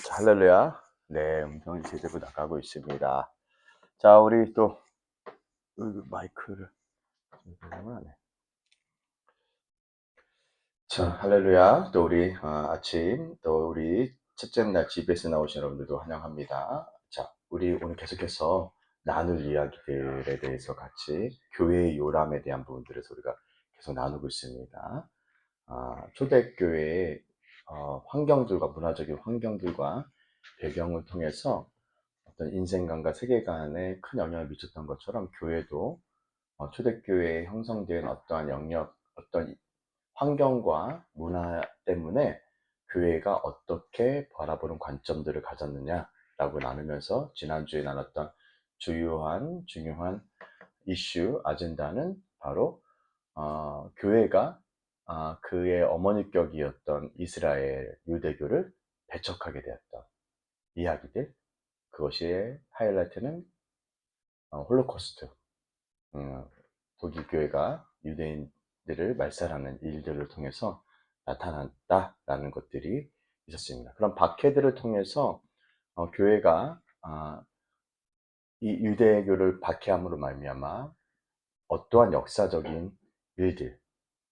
자, 할렐루야. 네, 음성이 제대로 나가고 있습니다. 자, 우리 또 마이크를 조정을 하네. 자, 할렐루야. 또 우리 아침, 또 우리 첫째 날 GBS 나오신 여러분들도 환영합니다. 자, 우리 오늘 계속해서 나눌 이야기들에 대해서 같이 교회의 요람에 대한 부분들에서 우리가 계속 나누고 있습니다. 초대교회의 환경들과 문화적인 환경들과 배경을 통해서 어떤 인생관과 세계관에 큰 영향을 미쳤던 것처럼 교회도 초대교회에 형성된 어떠한 영역, 어떤 환경과 문화 때문에 교회가 어떻게 바라보는 관점들을 가졌느냐라고 나누면서 지난주에 나눴던 중요한 이슈, 아젠다는 바로 교회가 그의 어머니격이었던 이스라엘 유대교를 배척하게 되었던 이야기들, 그것이 하이라이트는 홀로코스트, 독일 교회가 유대인들을 말살하는 일들을 통해서 나타났다라는 것들이 있었습니다. 그런 박해들을 통해서 교회가 이 유대교를 박해함으로 말미암아 어떠한 역사적인 일들,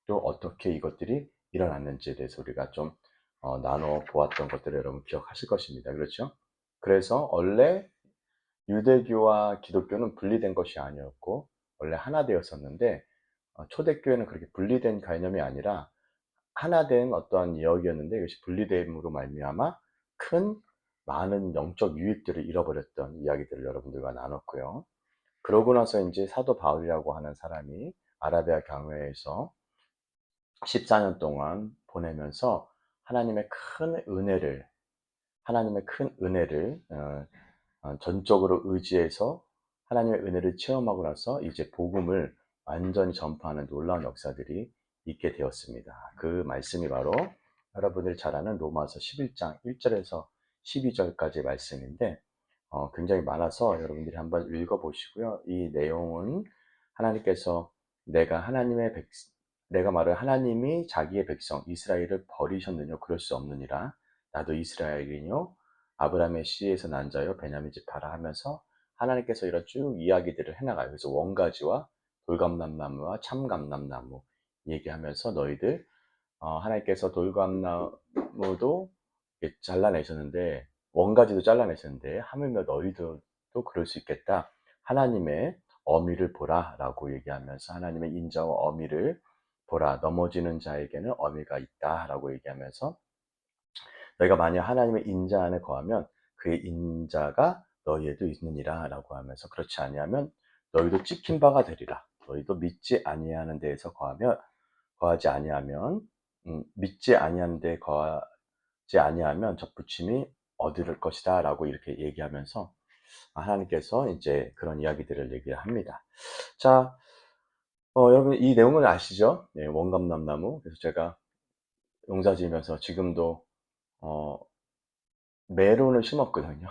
또 어떻게 이것들이 일어났는지에 대해서 우리가 좀 나눠 보았던 것들을 여러분 기억하실 것입니다. 그렇죠? 그래서 원래 유대교와 기독교는 분리된 것이 아니었고 원래 하나 되었었는데, 초대교회는 그렇게 분리된 개념이 아니라 하나 된 어떠한 이야기였는데, 이것이 분리됨으로 말미암아 큰 많은 영적 유익들을 잃어버렸던 이야기들을 여러분들과 나눴고요. 그러고 나서 이제 사도 바울이라고 하는 사람이 아라비아 교회에서 14년 동안 보내면서 하나님의 큰 은혜를 하나님의 큰 은혜를 전적으로 의지해서 하나님의 은혜를 체험하고 나서 이제 복음을 완전히 전파하는 놀라운 역사들이 있게 되었습니다. 그 말씀이 바로 여러분들이 잘 아는 로마서 11장 1절에서 12절까지 말씀인데, 굉장히 많아서 여러분들이 한번 읽어보시고요. 이 내용은 하나님께서 내가 말을 하나님이 자기의 백성 이스라엘을 버리셨느냐, 그럴 수 없느니라. 나도 이스라엘이뇨 아브라함의 씨에서 난 자요 베냐민 지파라 하면서 하나님께서 이런 쭉 이야기들을 해나가요. 그래서 원가지와 돌감람나무와 참감람나무 얘기하면서 너희들, 하나님께서 돌감나무도 잘라내셨는데 원가지도 잘라내셨는데 하물며 너희들도 그럴 수 있겠다. 하나님의 어미를 보라 라고 얘기하면서 하나님의 인자와 어미를 보라. 넘어지는 자에게는 어미가 있다 라고 얘기하면서 너희가 만약 하나님의 인자 안에 거하면 그의 인자가 너희에도 있느니라 라고 하면서, 그렇지 아니하면 너희도 찍힌 바가 되리라. 너희도 믿지 아니하는 데에서 거하지 아니하면 믿지 아니하는 데 거하지 아니하면 접붙임이 얻을 것이다 라고 이렇게 얘기하면서 하나님께서 이제 그런 이야기들을 얘기합니다. 자, 여러분 이 내용을 아시죠? 네, 원감남나무. 그래서 제가 농사 지으면서 지금도 어, 메론을 심었거든요.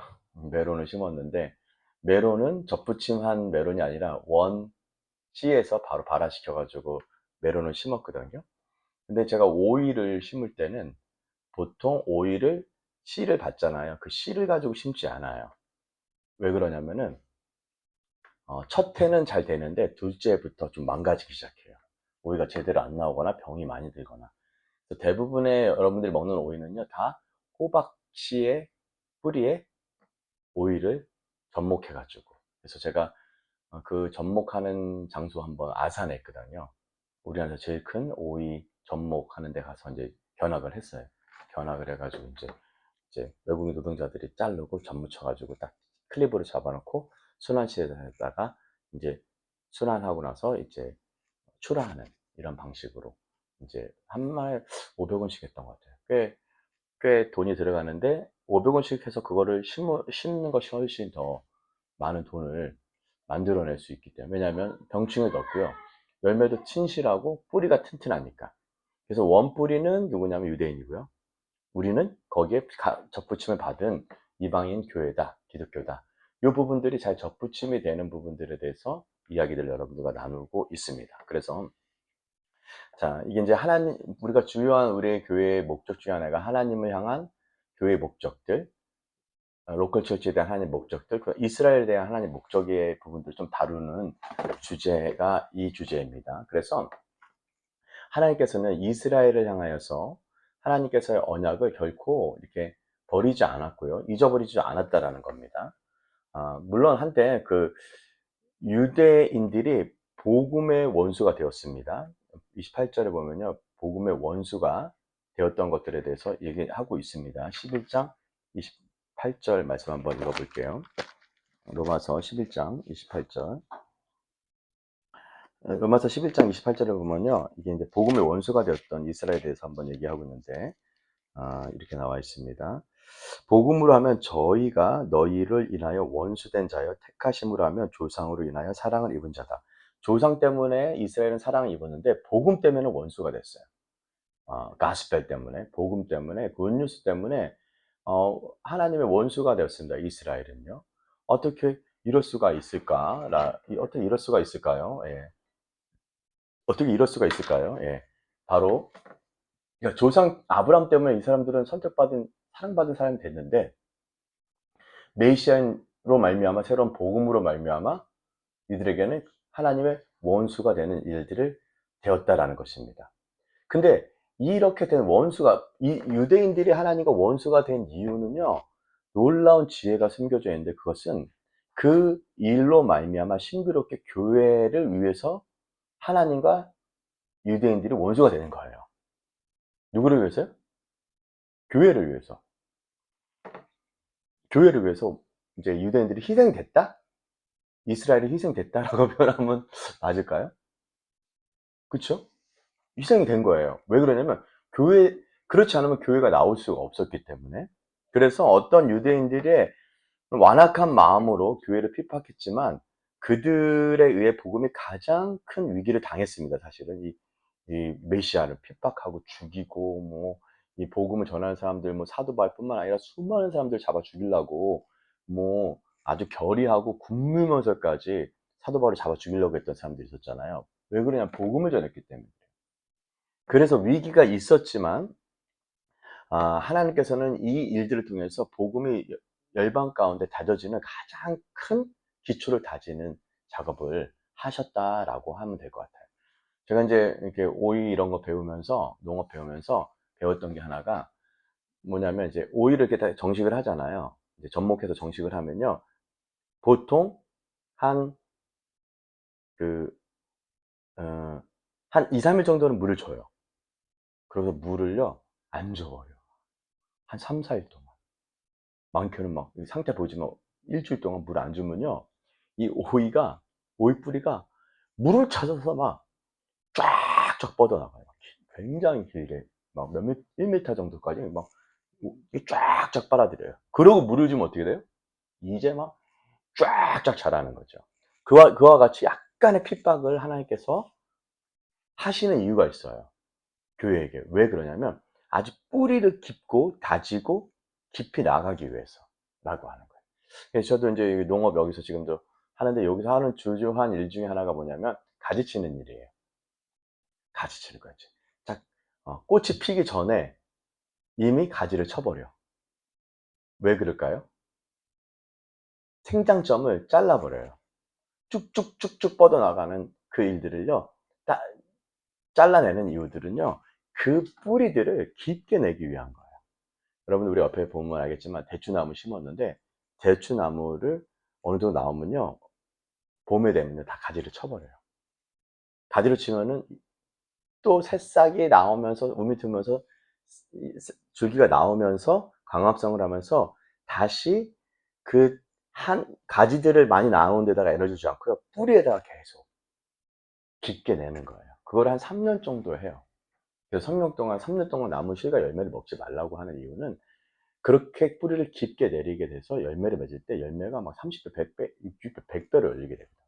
메론을 심었는데, 메론은 접붙임한 메론이 아니라 원 씨에서 바로 발화시켜 가지고 메론을 심었거든요. 근데 제가 오이를 심을 때는 보통 오이를 씨를 받잖아요. 그 씨를 가지고 심지 않아요. 왜 그러냐면은 첫 해는 잘 되는데 둘째 해부터 좀 망가지기 시작해요. 오이가 제대로 안 나오거나 병이 많이 들거나. 그래서 대부분의 여러분들이 먹는 오이는요 다 호박 씨의 뿌리에 오이를 접목해 가지고, 그래서 제가 그 접목하는 장소 한번 아산에 있거든요. 우리나라에서 제일 큰 오이 접목하는 데 가서 이제 견학을 했어요. 견학을 해가지고 이제 외국인 노동자들이 자르고 전 묻혀가지고 딱 클립으로 잡아놓고 순환실에다가 이제 순환하고 나서 이제 출하하는 이런 방식으로 이제 한 말 500원씩 했던 것 같아요. 꽤 돈이 들어가는데 500원씩 해서 그거를 심는 것이 훨씬 더 많은 돈을 만들어낼 수 있기 때문에, 왜냐하면 병충해도 없고요. 열매도 튼실하고 뿌리가 튼튼하니까. 그래서 원뿌리는 누구냐면 유대인이고요. 우리는 거기에 접붙임을 받은 이방인 교회다, 기독교다. 이 부분들이 잘 접붙임이 되는 부분들에 대해서 이야기를 여러분들과 나누고 있습니다. 그래서 자, 이게 이제 우리가 주요한 우리의 교회의 목적 중에 하나가 하나님을 향한 교회의 목적들, 로컬 처치에 대한 하나님의 목적들, 그 이스라엘에 대한 하나님의 목적의 부분들을 좀 다루는 주제가 이 주제입니다. 그래서 하나님께서는 이스라엘을 향하여서 하나님께서의 언약을 결코 이렇게 버리지 않았고요. 잊어버리지 않았다라는 겁니다. 물론 한때 그 유대인들이 복음의 원수가 되었습니다. 28절에 보면요. 복음의 원수가 되었던 것들에 대해서 얘기하고 있습니다. 11장 28절 말씀 한번 읽어볼게요. 로마서 11장 28절. 로마서 11장 28절을 보면요. 이게 이제 복음의 원수가 되었던 이스라엘에 대해서 한번 얘기하고 있는데, 이렇게 나와 있습니다. 복음으로 하면 저희가 너희를 인하여 원수된 자여 택하심으로 하면 조상으로 인하여 사랑을 입은 자다. 조상 때문에 이스라엘은 사랑을 입었는데 복음 때문에 원수가 됐어요. 가스펠 때문에, 복음 때문에, 굿뉴스 때문에 하나님의 원수가 되었습니다. 이스라엘은요. 어떻게 이럴 수가 있을까? 어떻게 이럴 수가 있을까요? 예. 어떻게 이럴 수가 있을까요? 예. 바로 그러니까 조상 아브람 때문에 이 사람들은 선택받은 사랑받은 사람이 됐는데 메시아로 말미암아 새로운 복음으로 말미암아 이들에게는 하나님의 원수가 되는 일들을 되었다라는 것입니다. 근데 이렇게 된 원수가 이 유대인들이 하나님과 원수가 된 이유는요. 놀라운 지혜가 숨겨져 있는데 그것은 그 일로 말미암아 신비롭게 교회를 위해서 하나님과 유대인들이 원수가 되는 거예요. 누구를 위해서요? 교회를 위해서. 교회를 위해서 이제 유대인들이 희생됐다? 이스라엘이 희생됐다라고 표현하면 맞을까요? 그쵸? 희생이 된 거예요. 왜 그러냐면 그렇지 않으면 교회가 나올 수가 없었기 때문에. 그래서 어떤 유대인들의 완악한 마음으로 교회를 핍박했지만 그들에 의해 복음이 가장 큰 위기를 당했습니다. 사실은 이 메시아를 핍박하고 죽이고 뭐 이 복음을 전하는 사람들 뭐 사도 바울뿐만 아니라 수많은 사람들 잡아 죽이려고 뭐 아주 결의하고 군무면서까지 사도 바울을 잡아 죽이려고 했던 사람들이 있었잖아요. 왜 그러냐? 복음을 전했기 때문에. 그래서 위기가 있었지만 하나님께서는 이 일들을 통해서 복음이 열방 가운데 다져지는 가장 큰 기초를 다지는 작업을 하셨다라고 하면 될 것 같아요. 제가 이제 이렇게 오이 이런 거 배우면서 농업 배우면서 배웠던 게 하나가 뭐냐면 이제 오이를 이렇게 다 정식을 하잖아요. 이제 접목해서 정식을 하면요. 보통 한 그, 한 2, 3일 정도는 물을 줘요. 그래서 물을요, 안 줘요. 한 3, 4일 동안. 많게는 막 상태 보지만 일주일 동안 물 안 주면요. 이 오이가 오이 뿌리가 물을 찾아서 막 쫙쫙 뻗어나가요. 굉장히 길게 막 몇 미, 1m 정도까지 막 쫙쫙 빨아들여요. 그러고 물을 주면 어떻게 돼요? 이제 막 쫙쫙 자라는 거죠. 그와 같이 약간의 핍박을 하나님께서 하시는 이유가 있어요. 교회에게. 왜 그러냐면 아주 뿌리를 깊고 다지고 깊이 나가기 위해서라고 하는 거예요. 그래서 저도 이제 농업 여기서 지금도 하는데 여기서 하는 주요한 일 중에 하나가 뭐냐면 가지치는 일이에요. 가지치는 거지. 자, 꽃이 피기 전에 이미 가지를 쳐버려. 왜 그럴까요? 생장점을 잘라버려요. 쭉쭉쭉쭉 뻗어나가는 그 일들을요, 잘라내는 이유들은요, 그 뿌리들을 깊게 내기 위한 거예요. 여러분, 우리 옆에 보면 알겠지만, 대추나무 심었는데, 대추나무를 어느 정도 나오면요, 봄에 되면 다 가지를 쳐버려요. 가지를 치면은 또 새싹이 나오면서, 우미트면서, 줄기가 나오면서, 광합성을 하면서, 다시 그 한 가지들을 많이 나오는 데다가 에너지 주지 않고요, 뿌리에다가 계속 깊게 내는 거예요. 그걸 한 3년 정도 해요. 그래서 3년 동안 나무 실과 열매를 먹지 말라고 하는 이유는 그렇게 뿌리를 깊게 내리게 돼서 열매를 맺을 때 열매가 막 30배, 100배, 60배, 100배로 열리게 됩니다.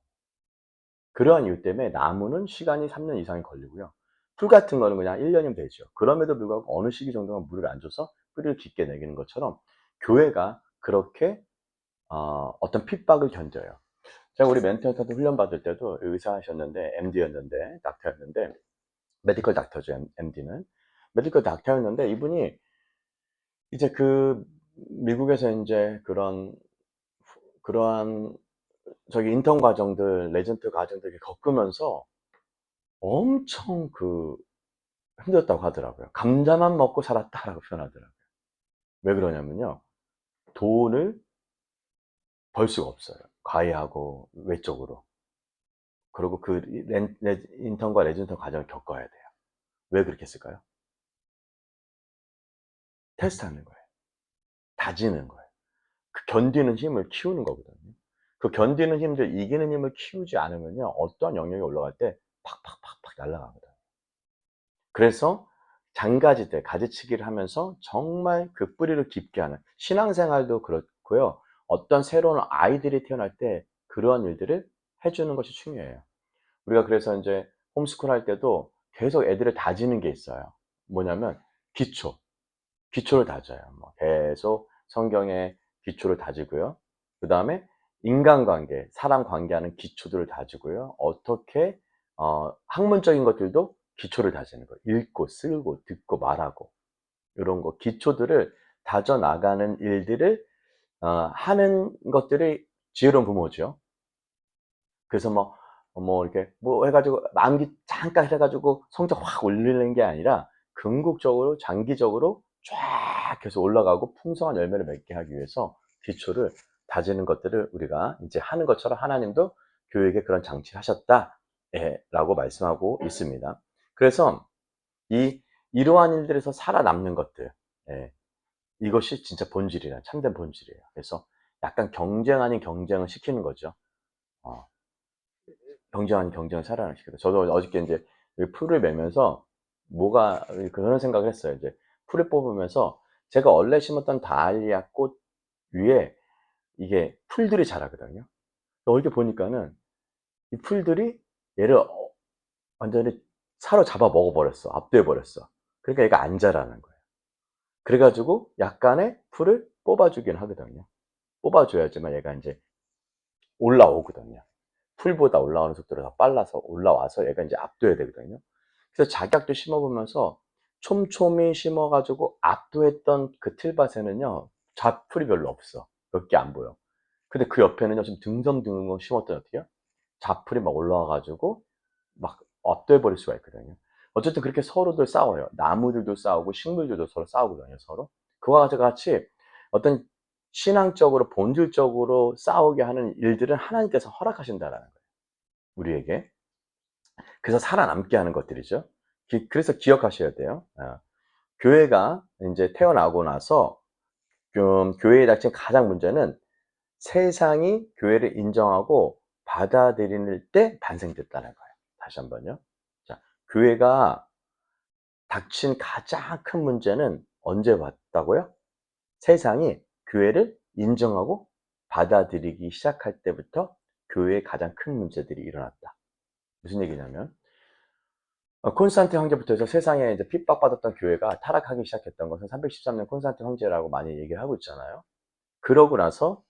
그러한 이유 때문에 나무는 시간이 3년 이상이 걸리고요. 풀 같은 거는 그냥 1년이면 되죠. 그럼에도 불구하고 어느 시기 정도만 물을 안 줘서 뿌리를 깊게 내리는 것처럼 교회가 그렇게 어떤 핍박을 견뎌요. 제가 우리 멘토한테도 훈련 받을 때도 의사하셨는데 MD였는데 닥터였는데 메디컬 닥터죠. MD는 메디컬 닥터였는데 이분이 이제 그 미국에서 인제 그러한 저기 인턴 과정들, 레전트 과정들 이렇게 겪으면서 엄청 힘들었다고 하더라고요. "감자만 먹고 살았다."라고 표현하더라고요. 왜 그러냐면요. 돈을 벌 수가 없어요, 과외하고 외적으로. 그리고 그 이 렌 레 인턴과 레지던트 과정을 겪어야 돼요. 왜 그렇게 했을까요? 테스트하는 거예요. 다지는 거예요. 그 견디는 힘을 키우는 거거든요. 그 견디는 힘들 이기는 힘을 키우지 않으면요, 어떠한 영역에 올라갈 때 팍팍팍팍 날아가거든요. 그래서 장가지대 가지치기를 하면서 정말 그 뿌리를 깊게 하는 신앙생활도 그렇고요. 어떤 새로운 아이들이 태어날 때 그러한 일들을 해 주는 것이 중요해요. 우리가 그래서 인제 홈스쿨 할 때도 계속 애들을 다지는 게 있어요. 뭐냐면 기초, 기초를 다져요. 뭐 계속 성경의 기초를 다지고요. 그다음에 인간관계, 사람 관계하는 기초들을 다지고요. 어떻게 학문적인 것들도 기초를 다지는 거예요. 읽고 쓰고 듣고 말하고 요런 거 기초들을 다져 나가는 일들을 하는 것들이 지혜로운 부모죠. 그래서 이렇게 해 가지고 만기 잠깐 해 가지고 성적 확 올리는 게 아니라 궁극적으로 장기적으로 쫙 계속 올라가고 풍성한 열매를 맺게 하기 위해서 기초를 다지는 것들을 우리가 인제 하는 것처럼 하나님도 교회에게 그런 장치를 하셨다. 예 라고 말씀하고 있습니다. 그래서 이 이러한 일들에서 살아남는 것들, 예 이것이 진짜 본질이라 참된 본질이에요. 그래서 약간 경쟁 아닌 경쟁을 시키는 거죠. 어. 경쟁 아닌 경쟁을 살아나시거든요. 저도 어저께 인제 이 풀을 매면서 뭐가 그런 생각을 했어요. 이제 풀을 뽑으면서 제가 원래 심었던 다알리아 꽃 위에 이게 풀들이 자라거든요. 이렇게 보니까는 이 풀들이 얘를 완전히 사로잡아 먹어 버렸어. 압도해 버렸어. 그러니까 얘가 안 자라는 거예요. 그래 가지고 약간의 풀을 뽑아 주긴 하거든요. 뽑아 줘야지만 얘가 인제 올라오거든요. 풀보다 올라오는 속도가 더 빨라서 올라와서 얘가 인제 압도해야 되거든요. 그래서 작약도 심어 보면서 촘촘히 심어 가지고 압도했던 그 틀밭에는요 잡풀이 별로 없어. 몇 개 안 보여. 근데 그 옆에는요 좀 듬성듬성 심었더니 어떻게 해요? 잡풀이 막 올라와 가지고 막 압도해 버릴 수가 있거든요. 어쨌든 그렇게 서로들 싸워요. 나무들도 싸우고 식물들도 서로 싸우거든요, 서로. 그와 같이 어떤 신앙적으로 본질적으로 싸우게 하는 일들은 하나님께서 허락하신다라는 거예요, 우리에게. 그래서 살아남게 하는 것들이죠. 그래서 기억하셔야 돼요. 교회가 인제 태어나고 나서 좀 교회에 닥친 가장 문제는 세상이 교회를 인정하고 받아들일 때 반생됐다는 거예요. 다시 한번요. 자, 교회가 닥친 가장 큰 문제는 언제 왔다고요? 세상이 교회를 인정하고 받아들이기 시작할 때부터 교회에 가장 큰 문제들이 일어났다. 무슨 얘기냐면 콘스탄틴 황제부터 해서 세상에 이제 핍박받았던 교회가 타락하기 시작했던 것은 313년 콘스탄틴 황제라고 많이 얘기를 하고 있잖아요. 그러고 나서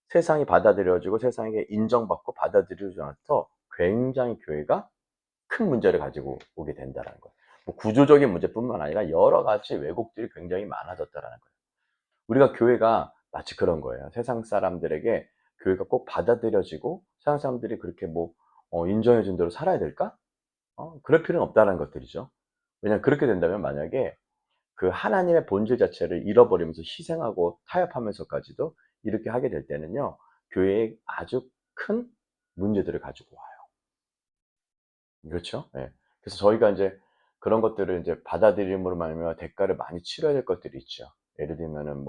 세상이 받아들여지고 세상에게 인정받고 받아들여지고 나서 굉장히 교회가 큰 문제를 가지고 오게 된다라는 거예요. 뭐 구조적인 문제뿐만 아니라 여러 가지 왜곡들이 굉장히 많아졌다라는 거예요. 우리가 교회가 마치 그런 거예요. 세상 사람들에게 교회가 꼭 받아들여지고 세상 사람들이 그렇게 인정해 준 대로 살아야 될까? 그럴 필요는 없다는 것들이죠. 왜냐하면 그렇게 된다면 만약에 그 하나님의 본질 자체를 잃어버리면서 희생하고 타협하면서까지도 이렇게 하게 될 때는요, 교회에 아주 큰 문제들을 가지고 와요. 그렇죠? 예. 그래서 저희가 인제 그런 것들을 인제 받아들임으로 말미암아 대가를 많이 치러야 될 것들이 있죠. 예를 들면은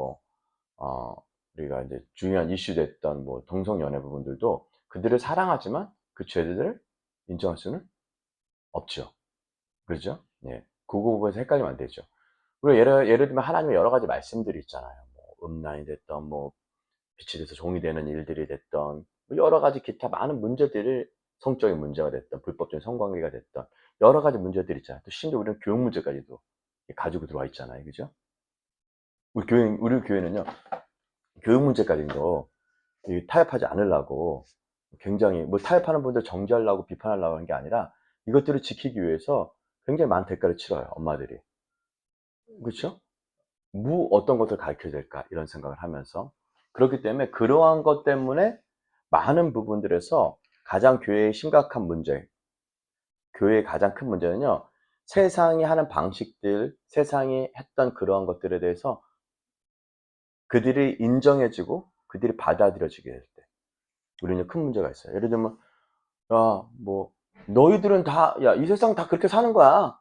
어 우리가 인제 중요한 이슈 됐던 동성 연애 부분들도 그들을 사랑하지만 그 죄들을 인정할 수는 없죠. 그죠? 예. 그 부분에서 헷갈리면 안 되죠. 그리고 예를 들면 하나님의 여러 가지 말씀들이 있잖아요. 음란이 됐든 빛이 돼서 종이 되는 일들이 됐든 여러 가지 기타 많은 문제들을 성적인 문제가 됐든 불법적인 성관계가 됐든 여러 가지 문제들이 있잖아요. 또 심지어 우리는 교육 문제까지도 가지고 들어와 있잖아요. 그죠? 우리 교회는요. 교육 문제까지도 이 타협하지 않으려고 굉장히 타협하는 분들 정죄하려고 비판하려고 하는 게 아니라 이것들을 지키기 위해서 굉장히 많은 대가를 치러요, 엄마들이. 그렇죠? 어떤 것을 가르쳐야 될까 이런 생각을 하면서, 그렇기 때문에 그러한 것 때문에 많은 부분들에서 가장 교회의 심각한 문제, 교회의 가장 큰 문제는요, 세상이 하는 방식들, 세상이 했던 그러한 것들에 대해서 그들이 인정해 주고 그들이 받아들여지게 될 때 우리는 큰 문제가 있어요. 예를 들면 야 뭐 "너희들은 다 야 이 세상 다 그렇게 사는 거야.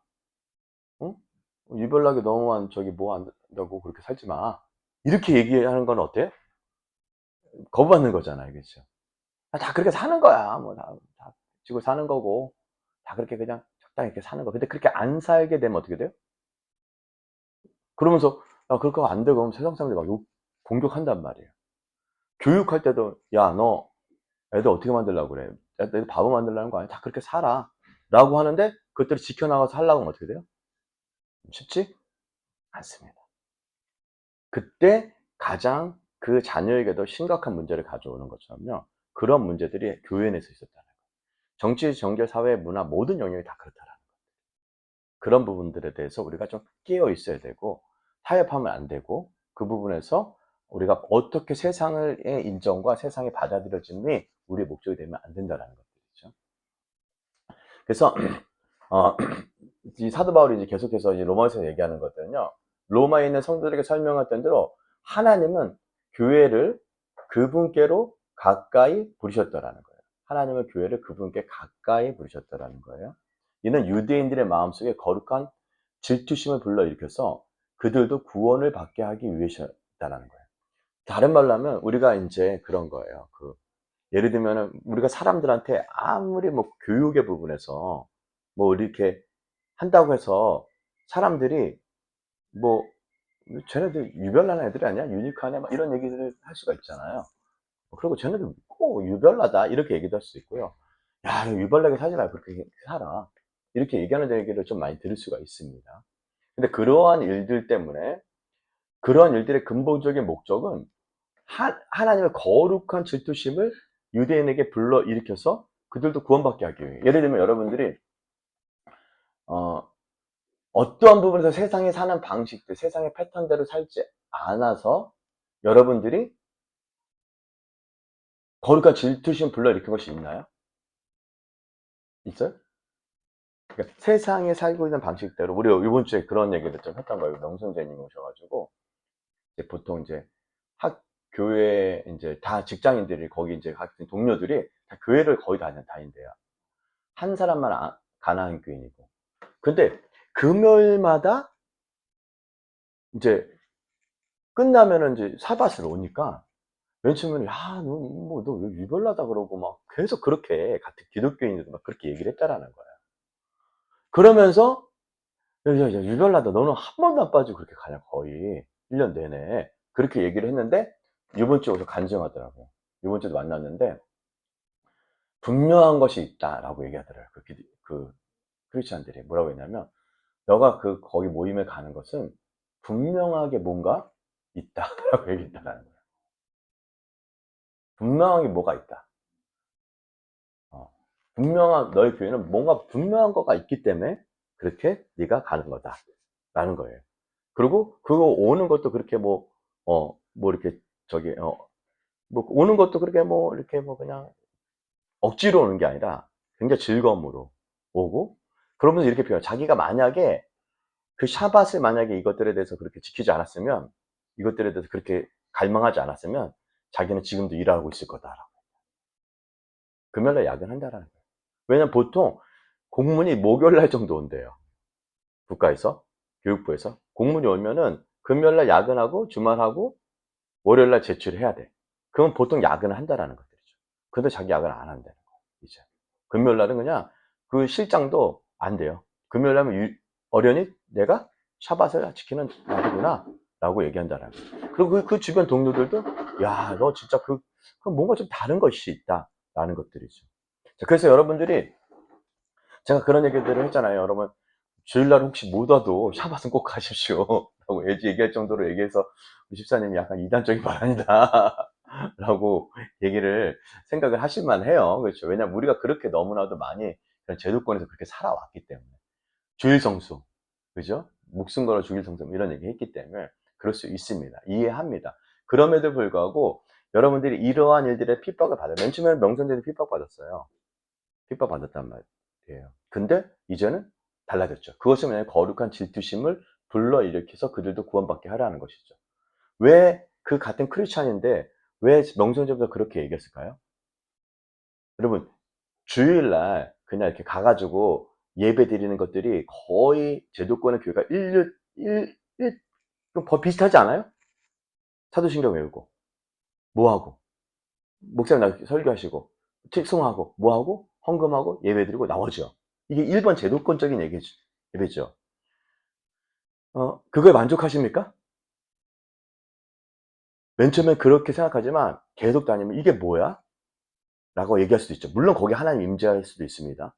응? 유별나게 너무만 저기 뭐 한다고 그렇게 살지 마." 이렇게 얘기하는 건 어때요? 거부받는 거잖아요. 그렇죠? "아 다 그렇게 사는 거야. 뭐 다 지고 사는 거고 다 그렇게 그냥 적당히 이렇게 사는 거." 근데 그렇게 안 살게 되면 어떻게 돼요? 그러면서 "야 그렇게 하면 안 돼." 그러면 세상 사람들이 막 공격한단 말이에요. 교육할 때도 "야 너 애들 어떻게 만들려고 그래? 야 애들 바보 만들려는 거 아니야? 다 그렇게 살아."라고 하는데 그것들을 지켜나가서 하려고 하면 어떻게 돼요? 쉽지 않습니다. 그때 가장 그 자녀에게도 심각한 문제를 가져오는 것처럼요, 그런 문제들이 교회 내에서 있었다는 거예요. 정치, 정계, 사회, 문화 모든 영역이 다 그렇다라는 거예요. 그런 부분들에 대해서 우리가 좀 깨어 있어야 되고 타협하면 안 되고, 그 부분에서 우리가 어떻게 세상의 인정과 세상이 받아들여짐이 우리의 목적이 되면 안 된다라는 것들이죠. 그래서 어 이 사도 바울이 이제 계속해서 이제 로마에서 얘기하는 것들은요, 로마에 있는 성도들에게 설명했던 대로 하나님은 교회를 그분께로 가까이 부르셨더라는 거예요. 하나님은 교회를 그분께 가까이 부르셨더라는 거예요. 이는 유대인들의 마음속에 거룩한 질투심을 불러일으켜서 그들도 구원을 받게 하기 위해서다라는 거예요. 다른 말로 하면 우리가 인제 그런 거예요. 예를 들면은 우리가 사람들한테 아무리 뭐 교육의 부분에서 뭐 이렇게 한다고 해서 사람들이 뭐 "쟤네들 유별나는 애들이 아니야? 유니크하네?" 막 이런 얘기들을 할 수가 있잖아요. 그리고 "쟤네들 유별나다." 이렇게 얘기도 할 수 있고요. "야 유별나게 살지 말고 그렇게 살아." 이렇게 얘기하는 얘기를 좀 많이 들을 수가 있습니다. 근데 그러한 일들 때문에 그러한 일들의 근본적인 목적은 하나님의 거룩한 질투심을 유대인에게 불러일으켜서 그들도 구원받게 하기 위해. 예를 들면 여러분들이 어 어떠한 부분에서 세상에 사는 방식들, 세상의 패턴대로 살지 않아서 여러분들이 거룩한 질투심 불러일으킨 것이 있나요? 있어요? 그러니까 세상에 살고 있는 방식대로, 우리 이번 주에 그런 얘기를 좀 했던 거예요. 명성재님이 오셔 가지고 이제 보통 인제 교회 인제 다 직장인들이 거기 인제 같은 동료들이 다 교회를 거의 다닌대요. 한 사람만 가나안 교인이고. 근데 금요일마다 인제 끝나면은 인제 사밧을 오니까 맨 처음에는 "야 너 뭐 너 왜 유별나다." 그러고 막 계속 그렇게 같은 기독교인들도 막 그렇게 얘기를 했다라는 거예요. 그러면서 "야 야 야 유별나다. 너는 한 번도 안 빠지고 그렇게 가냐 거의 1년 내내." 그렇게 얘기를 했는데 요번 주에 오서 간증하더라고요. 요번 주에도 만났는데 "분명한 것이 있다."라고 얘기하더라고요. 크리스찬들이 뭐라고 했냐면 "너가 거기 모임에 가는 것은 분명하게 뭔가 있다."라고 얘기했다라는 거예요. 분명하게 뭐가 있다. 어. 분명한 너희 교회는 뭔가 분명한 거가 있기 때문에 그렇게 네가 가는 거다라는 거예요. 그리고 그거 오는 것도 그렇게 뭐 이렇게 저기 뭐 오는 것도 그렇게 뭐 이렇게 뭐 그냥 억지로 오는 게 아니라 굉장히 즐거움으로 오고, 그러면서 이렇게 표현해요. 자기가 만약에 그 샤밧을 만약에 이것들에 대해서 그렇게 지키지 않았으면, 이것들에 대해서 그렇게 갈망하지 않았으면 자기는 지금도 일하고 있을 거다라고. 금요일 날 야근한다라는 거예요. 왜냐면 보통 공문이 목요일 날 정도 온대요. 국가에서, 교육부에서. 공문이 오면은 금요일 날 야근하고 주말하고 월요일 날 제출해야 돼. 그럼 보통 야근을 한다라는 것들이죠. 근데 자기 야근을 안 한다는 거예요, 이제. 금요일 날은 그냥 그 실장도 안 돼요. 금요일 날은 어련히 '내가 샤밧을 지키는 날이구나.'라고 얘기한다라는 거예요. 그리고 그 주변 동료들도 '야 너 진짜 뭔가 좀 다른 것이 있다.'라는 것들이죠. 자 그래서 여러분들이 제가 그런 얘기들을 했잖아요. 여러분 주일날 혹시 못 와도 샤밧은 꼭 가십시오. 라고 얘기할 정도로 얘기해서 우리 집사님이 약간 이단적인 발언이다. 라고 얘기를 생각을 하실 만해요. 그렇죠. 왜냐면 우리가 그렇게 너무나도 많이 그런 제도권에서 그렇게 살아왔기 때문에. 주일 성수. 그죠? 목숨 걸어 주일 성수 이런 얘기 했기 때문에 그럴 수 있습니다. 이해합니다. 그럼에도 불구하고 여러분들이 이러한 일들에 핍박을 받아요. 맨 처음에는 명성전이 핍박받았어요. 핍박받았단 말이에요. 근데 이제는 달라졌죠. 그것은 뭐냐면 거룩한 질투심을 불러일으켜서 그들도 구원받게 하라는 것이죠. 왜 그 같은 크리스찬인데 왜 명성전보다 그렇게 얘기했을까요? 여러분, 주일날 그냥 이렇게 가 가지고 예배 드리는 것들이 거의 제도권의 교회가 거의 비슷하지 않아요? 사도신경 외우고 뭐하고 목사님 나와서 설교하시고 틱송하고 뭐하고 헌금하고 예배드리고 나오죠. 이게 일반 제도권적인 예배죠. 그거에 만족하십니까? 맨 처음엔 그렇게 생각하지만 계속 다니면 '이게 뭐야?' 라고 얘기할 수도 있죠. 물론 거기에 하나님 임재할 수도 있습니다.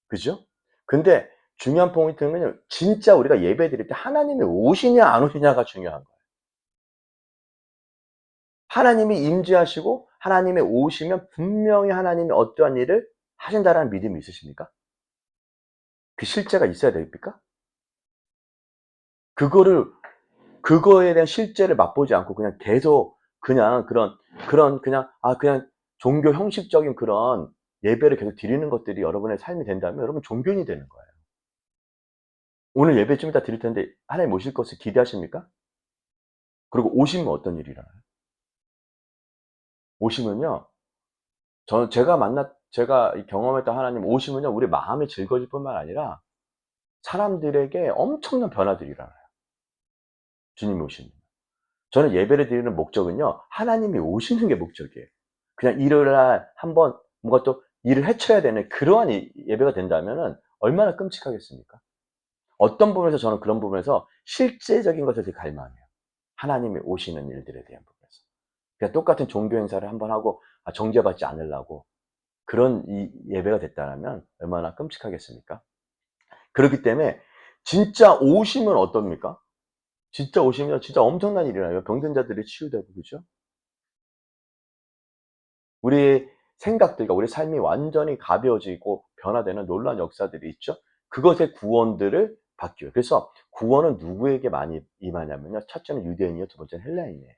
그죠? 근데 중요한 포인트는요. 진짜 우리가 예배드릴 때 하나님이 오시냐 안 오시냐가 중요한 거예요. 하나님이 임재하시고 하나님이 오시면 분명히 하나님이 어떠한 일을 하신다라는 믿음이 있으십니까? 그 실제가 있어야 됩니까? 그거를 그거에 대한 실제를 맛보지 않고 그냥 계속 그냥 그런 그냥 종교 형식적인 그런 예배를 계속 드리는 것들이 여러분의 삶이 된다면 여러분 종교인이 되는 거예요. 오늘 예배 좀 이따 드릴 텐데 하나님 오실 것을 기대하십니까? 그리고 오시면 어떤 일이 일어나요? 오시면요. 제가 경험했던 하나님 오시면요. 우리 마음이 즐거워질 뿐만 아니라 사람들에게 엄청난 변화들이 일어나요. 주님이 오시면. 저는 예배를 드리는 목적은요. 하나님이 오시는 게 목적이에요. 그냥 일요일 날 한번 뭔가 또 일을 해쳐야 되는 그러한 예배가 된다면은 얼마나 끔찍하겠습니까? 어떤 부분에서 저는 그런 부분에서 실제적인 것을 되게 갈망해요. 하나님이 오시는 일들에 대한 부분에서. 그냥 똑같은 종교 행사를 한번 하고 정죄받지 않으려고 그런 예배가 됐다면 얼마나 끔찍하겠습니까? 그렇기 때문에 진짜 오시면 어떻습니까? 진짜 오시면 진짜 엄청난 일이 일어나요. 병든 자들이 치유되고 그죠? 우리의 생각들, 그러니까 우리 삶이 완전히 가벼워지고 변화되는 놀라운 역사들이 있죠. 그것의 구원들을 받기 위해. 그래서 구원은 누구에게 많이 임하냐면요. 첫째는 유대인이요, 두 번째는 헬라인이에요.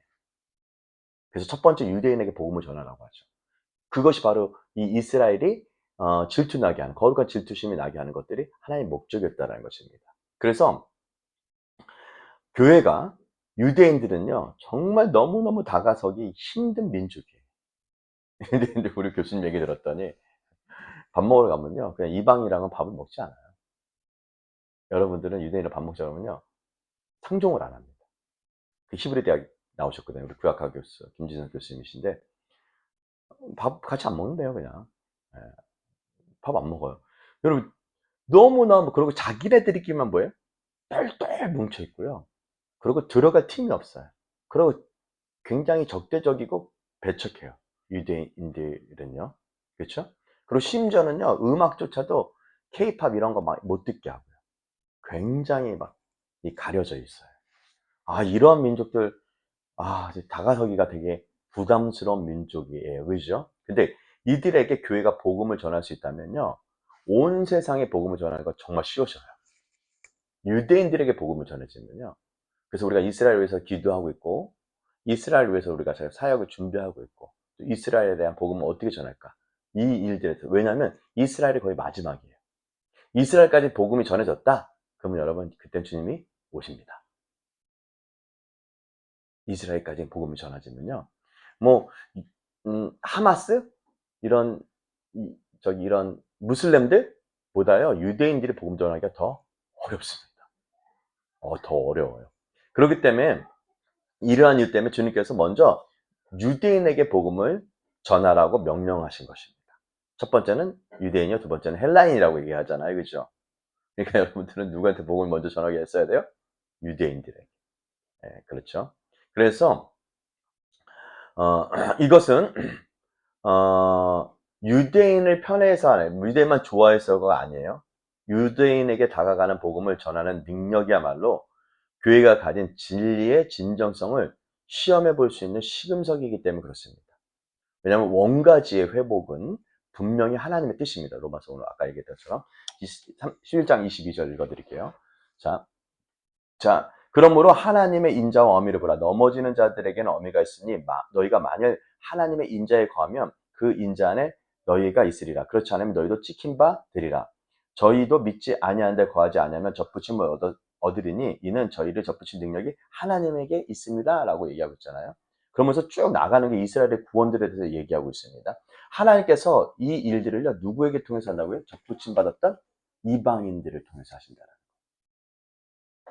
그래서 첫 번째 유대인에게 복음을 전하라고 하죠. 그것이 바로 이 이스라엘이 질투나게 하는, 거룩한 질투심이 나게 하는 것들이 하나님의 목적이었다라는 것입니다. 그래서 교회가 유대인들은요 정말 너무너무 다가서기 힘든 민족이에요. 근데 우리 교수님 얘기 들었더니 밥 먹으러 가면요 그냥 이방이랑은 밥을 먹지 않아요. 여러분들은 유대인이랑 밥 먹자 그러면요 상종을 안 합니다. 그 히브리 대학 나오셨거든요. 우리 구약학 교수 김진성 교수님이신데 밥 같이 안 먹는데요 그냥. 예, 밥 안 먹어요. 여러분 너무너무 그리고 자기네들끼리만 뭐예요? 똘똘 뭉쳐 있고요. 그리고 들어갈 틈이 없어요. 그리고 굉장히 적대적이고 배척해요. 유대인들은요. 그렇죠? 그리고 심지어는요. 음악조차도 케이팝 이런 거 막 못 듣게 하고요. 굉장히 막 가려져 있어요. 이런 민족들 이제 다가서기가 되게 부담스러운 민족이에요. 그죠? 근데 이들에게 교회가 복음을 전할 수 있다면요. 온 세상에 복음을 전하는 건 정말 쉬워져요. 유대인들에게 복음을 전해지면요. 그래서 우리가 이스라엘 위해서 기도하고 있고 이스라엘 위해서 우리가 사역을 준비하고 있고 또 이스라엘에 대한 복음을 어떻게 전할까? 이 일들에서 왜냐하면 이스라엘이 거의 마지막이에요. 이스라엘까지 복음이 전해졌다? 그러면 여러분 그때 주님이 오십니다. 이스라엘까지 복음이 전해지면요. 뭐 하마스 이런 이런 무슬림들보다요 유대인들이 복음 전하기가 더 어렵습니다. 더 어려워요. 그렇기 때문에 이러한 이유 때문에 주님께서 먼저 유대인에게 복음을 전하라고 명령하신 것입니다. 첫 번째는 유대인이요, 두 번째는 헬라인이라고 얘기하잖아요, 그죠? 그러니까 여러분들은 누구한테 복음을 먼저 전하게 했어야 돼요? 유대인들에게. 네, 그렇죠. 그래서 이것은 유대인을 편애해서 하는, 유대인만 좋아해서가 아니에요. 유대인에게 다가가는 복음을 전하는 능력이야말로 교회가 가진 진리의 진정성을 시험해 볼 수 있는 시금석이기 때문에 그렇습니다. 왜냐하면 원가지의 회복은 분명히 하나님의 뜻입니다. 로마서 오늘 아까 얘기했던 것처럼 11장 22절 읽어드릴게요. 자, 그러므로 하나님의 인자와 어미를 보라. 넘어지는 자들에게는 어미가 있으니 너희가 만일 하나님의 인자에 거하면 그 인자 안에 너희가 있으리라. 그렇지 않으면 너희도 찍힌 바 되리라. 저희도 믿지 아니하는 데 거하지 아니하면 접붙임을 얻으리니 이는 저희를 접붙인 능력이 하나님에게 있습니다. 라고 얘기하고 있잖아요. 그러면서 쭉 나가는 게 이스라엘의 구원들에 대해서 얘기하고 있습니다. 하나님께서 이 일들을요, 누구에게 통해서 한다고요? 접붙임 받았던 이방인들을 통해서 하신다.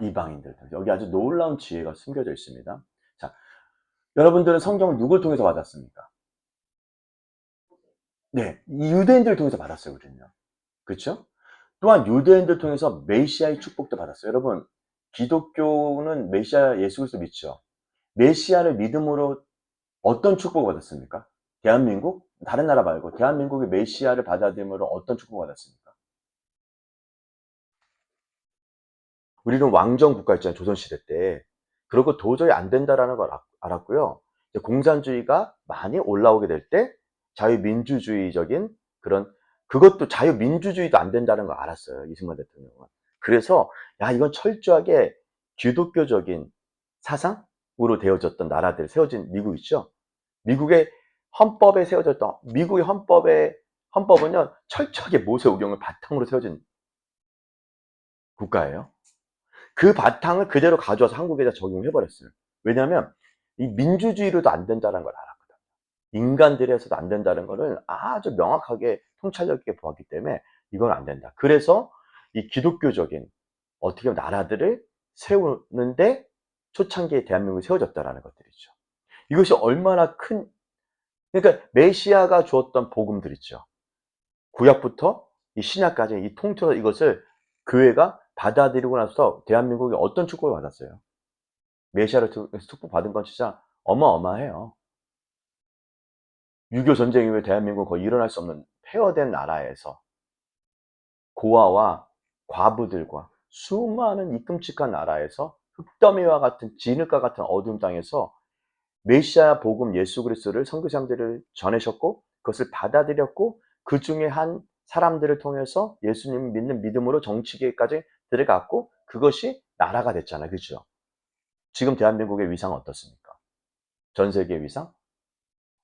이방인들. 여기 아주 놀라운 지혜가 숨겨져 있습니다. 자, 여러분들은 성경을 누굴 통해서 받았습니까? 네, 유대인들을 통해서 받았어요, 우리는요. 그렇죠? 또한 유대인들 통해서 메시아의 축복도 받았어요. 여러분, 기독교는 메시아 예수 그리스도 믿죠. 메시아를 믿음으로 어떤 축복을 받았습니까? 대한민국? 다른 나라 말고 대한민국의 메시아를 받아들임으로 어떤 축복을 받았습니까? 우리는 왕정 국가였잖아요, 조선시대 때. 그러고 도저히 안 된다라는 걸 알았고요. 공산주의가 많이 올라오게 될 때 자유민주주의적인 그런, 그것도 자유민주주의도 안 된다는 걸 알았어요, 이승만 대통령은. 그래서 야, 이건 철저하게 기독교적인 사상으로 되어졌던 나라들, 세워진 미국 있죠. 미국의 헌법에 세워졌던 미국의 헌법은요, 철저하게 모세오경을 바탕으로 세워진 국가예요. 그 바탕을 그대로 가져와서 한국에다 적용해 버렸어요. 왜냐하면 이 민주주의로도 안 된다는 걸 알았거든요. 인간들에서도 안 된다는 거를 아주 명확하게 통찰력 있게 보았기 때문에 이건 안 된다. 그래서 이 기독교적인 어떻게 보면 나라들을 세우는데 초창기에 대한민국이 세워졌다라는 것들이죠. 이것이 얼마나 큰, 그러니까 메시아가 주었던 복음들 있죠. 구약부터 이 신약까지 이 통틀어 이것을 교회가 받아들이고 나서 대한민국이 어떤 축복을 받았어요? 메시아를 통해서 축복받은 건 진짜 어마어마해요. 6.25 전쟁 이후에 대한민국은 거의 일어날 수 없는 폐허된 나라에서 고아와 과부들과 수많은 이 끔찍한 나라에서 흙더미와 같은 진흙과 같은 어두운 땅에서 메시아 복음 예수 그리스도를 선교사님들을 전하셨고 그것을 받아들였고 그 중에 한 사람들을 통해서 예수님을 믿는 믿음으로 정치계까지 들어갔고 그것이 나라가 됐잖아요. 그죠? 지금 대한민국의 위상은 어떻습니까? 전 세계 위상?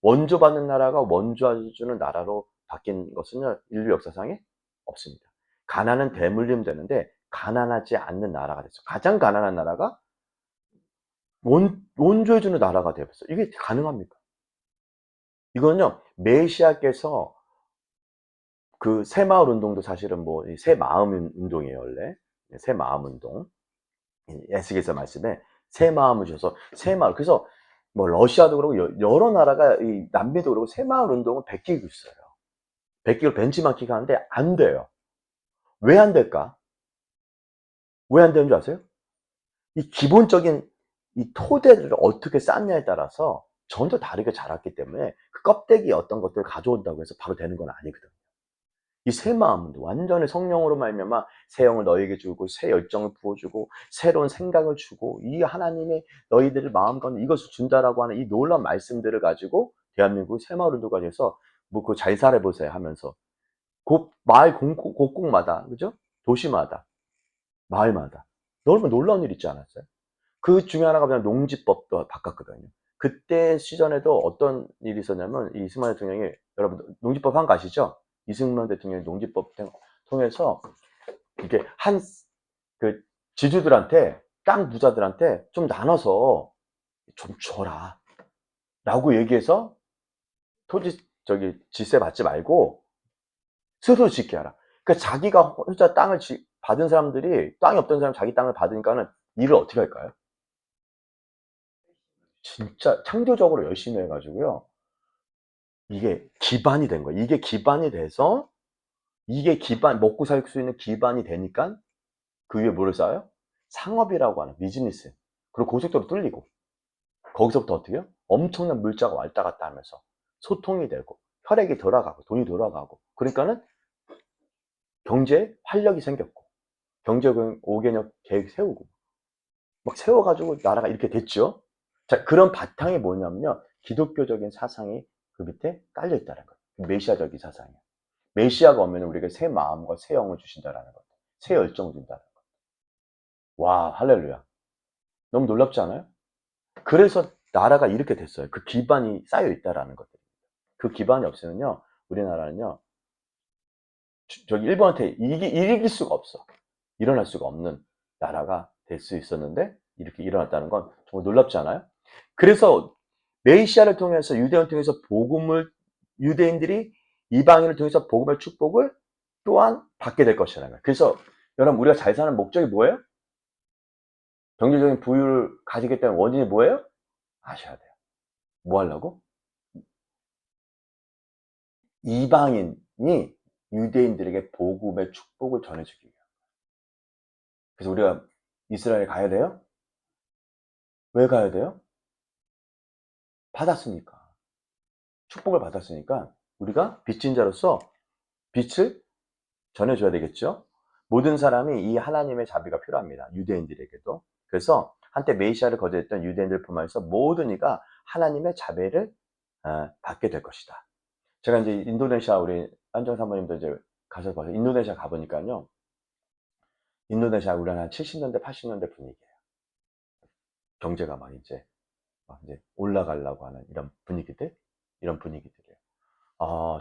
원조받는 나라가 원조해주는 나라로 바뀐 것은 인류 역사상에 없습니다. 가난은 대물림 되는데 가난하지 않는 나라가 됐어요. 가장 가난한 나라가 원조해주는 나라가 되었어요. 이게 가능합니까? 이거는요, 메시아께서 그 새마을 운동도 사실은 뭐 새마음 운동이에요, 원래. 새마음 운동. 에스겔서 말씀에 새마음을 주셔서 새마을. 그래서 뭐 러시아도 그러고 여러 나라가 이 남미도 그러고 새마을 운동을 베끼고 있어요. 베끼고 벤치마킹 하는데 안 돼요. 왜 안 될까? 왜 안 되는 줄 아세요? 이 기본적인 이 토대를 어떻게 쌓냐에 따라서 전혀 다르게 자랐기 때문에 그 껍데기 어떤 것들을 가져온다고 해서 바로 되는 건 아니거든요. 이 새 마음도 완전히 성령으로 말미암아 새 영을 너희에게 주고 새 열정을 부어주고 새로운 생각을 주고 이 하나님의 너희들의 마음 가운데 이것을 준다라고 하는 이 놀라운 말씀들을 가지고 대한민국 새마을 운동까지 해서 뭐 그거 잘 살아보세요 하면서 마을 곳곳마다 그죠? 도시마다 마을마다 너무 놀라운 일 있지 않았어요? 그 중에 하나가 그냥 농지법도 바꿨거든요. 그때 시전에도 어떤 일이 있었냐면 이 이승만 대통령이 여러분 농지법 한 거 아시죠? 이승만 대통령이 농지법 통해서 이렇게 그 지주들한테 땅 부자들한테 좀 나눠서 좀 줘라 라고 얘기해서 토지 지세 받지 말고 스스로 짓게 하라. 그러니까 자기가 혼자 땅을 받은 사람들이 땅이 없던 사람 자기 땅을 받으니까는 일을 어떻게 할까요? 진짜 창조적으로 열심히 해가지고요. 이게 기반이 된 거예요. 이게 기반이 돼서 이게 먹고 살 수 있는 기반이 되니까 그 위에 뭐를 쌓아요? 상업이라고 하는 비즈니스. 그리고 고속도로 뚫리고 거기서부터 어떻게 해요? 엄청난 물자가 왔다 갔다 하면서 소통이 되고 혈액이 돌아가고 돈이 돌아가고 그러니까는 경제에 활력이 생겼고 경제 5개년 계획 세우고 막 세워가지고 나라가 이렇게 됐죠. 자, 그런 바탕이 뭐냐면요. 기독교적인 사상이 그 밑에 깔려 있다는 거예요. 메시아적인 사상이에요. 메시아가 오면 우리에게 새 마음과 새 영을 주신다라는 것. 새 열정을 준다는 것. 와, 할렐루야. 너무 놀랍지 않아요? 그래서 나라가 이렇게 됐어요. 그 기반이 쌓여 있다라는 것들. 그 기반이 없으면요, 우리나라는요, 저기 일본한테 이길 수가 없어. 일어날 수가 없는 나라가 될 수 있었는데 이렇게 일어났다는 건 정말 놀랍지 않아요? 그래서 메시아를 통해서 유대인을 통해서 복음을 유대인들이 이방인을 통해서 복음의 축복을 또한 받게 될 것이라는 거예요. 그래서 여러분 우리가 잘 사는 목적이 뭐예요? 경제적인 부유를 가지겠다는 원인이 뭐예요? 아셔야 돼요. 뭐 하려고? 이방인이 유대인들에게 복음의 축복을 전해주기 위해요. 그래서 우리가 이스라엘 가야 돼요? 왜 가야 돼요? 받았으니까. 축복을 받았으니까 우리가 빚진 자로서 빛을 전해줘야 되겠죠. 모든 사람이 이 하나님의 자비가 필요합니다. 유대인들에게도. 그래서 한때 메시아를 거절했던 유대인들 뿐만 아니라 모든 이가 하나님의 자비를 받게 될 것이다. 제가 이제 인도네시아 우리 안정 사모님도 이제 가서 봐서 인도네시아 가보니까요. 인도네시아 우리 한 70년대, 80년대 분위기예요. 경제가 막 이제 올라가려고 하는 이런 분위기들이에요.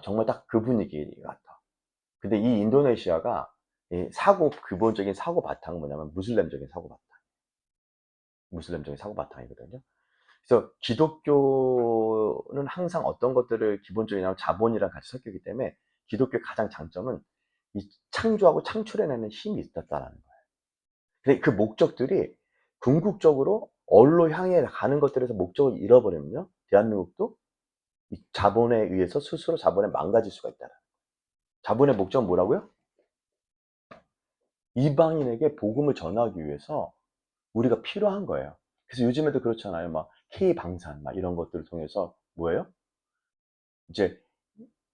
정말 딱 그 분위기 같아. 근데 이 인도네시아가 기본적인 사고 바탕은 뭐냐면 무슬림적인 사고 바탕이거든요. 그래서 기독교는 항상 어떤 것들을 기본적이냐면 자본이랑 같이 섞이기 때문에 기독교의 가장 장점은 이 창조하고 창출해내는 힘이 있었다라는 거예요. 근데 그 목적들이 궁극적으로 얼로 향해 가는 것들에서 목적을 잃어버리면요. 대한민국도 이 자본에 의해서 스스로 자본에 망가질 수가 있다는 거예요. 자본의 목적은 뭐라고요? 이방인에게 복음을 전하기 위해서 우리가 필요한 거예요. 그래서 요즘에도 그렇잖아요. 막 K방산 막 이런 것들을 통해서 뭐예요? 이제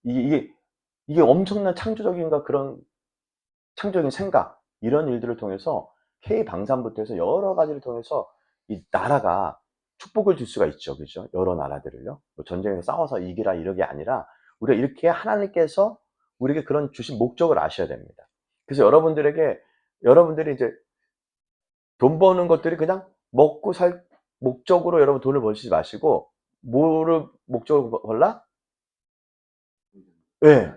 이게 이게 이게 엄청난 창조적인가 그런 창조적인 생각 이런 일들을 통해서 K방산부터 해서 여러 가지를 통해서 이 나라가 축복을 줄 수가 있죠. 그죠? 여러 나라들을요. 뭐 전쟁에서 싸워서 이기라 이런 게 아니라 우리가 이렇게 하나님께서 우리에게 그런 주신 목적을 아셔야 됩니다. 그래서 여러분들이 이제 돈 버는 것들이 그냥 먹고 살 목적으로 여러분 돈을 버시지 마시고 뭐를 목적으로 벌라? 예.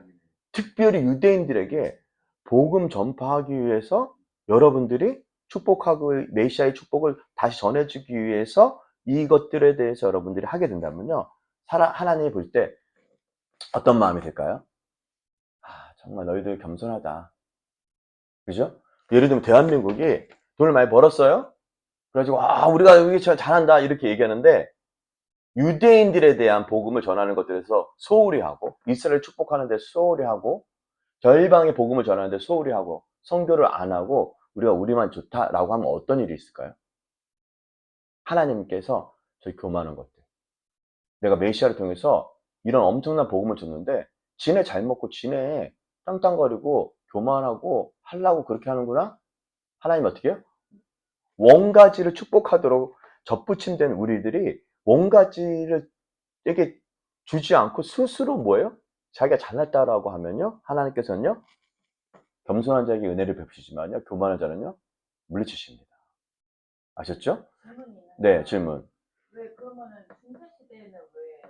특별히 유대인들에게 복음 전파하기 위해서 여러분들이 축복하고 메시아의 축복을 다시 전해주기 위해서 이것들에 대해서 여러분들이 하게 된다면요. 하나님이 볼 때 어떤 마음이 들까요? 정말 너희들 겸손하다. 그죠? 예를 들면 대한민국이 돈을 많이 벌었어요? 그래가지고, 우리가 여기 잘한다. 이렇게 얘기하는데, 유대인들에 대한 복음을 전하는 것들에서 소홀히 하고, 이스라엘 축복하는 데 소홀히 하고, 열방의 복음을 전하는데 소홀히 하고, 선교를 안 하고, 우리가 우리만 좋다라고 하면 어떤 일이 있을까요? 하나님께서 저희 교만한 것들. 내가 메시아를 통해서 이런 엄청난 복음을 줬는데, 지네 잘 먹고, 지네 땅땅거리고, 교만하고, 하려고 그렇게 하는구나? 하나님 어떻게 해요? 원가지를 축복하도록 접붙임된 우리들이 원가지를 이렇게 주지 않고 스스로 뭐예요? 자기가 잘났다라고 하면요. 하나님께서는요. 겸손한 자에게 은혜를 베푸시지만요. 교만한 자는요. 물리치십니다. 아셨죠? 네, 질문. 왜 그러면은 중세시대에는 왜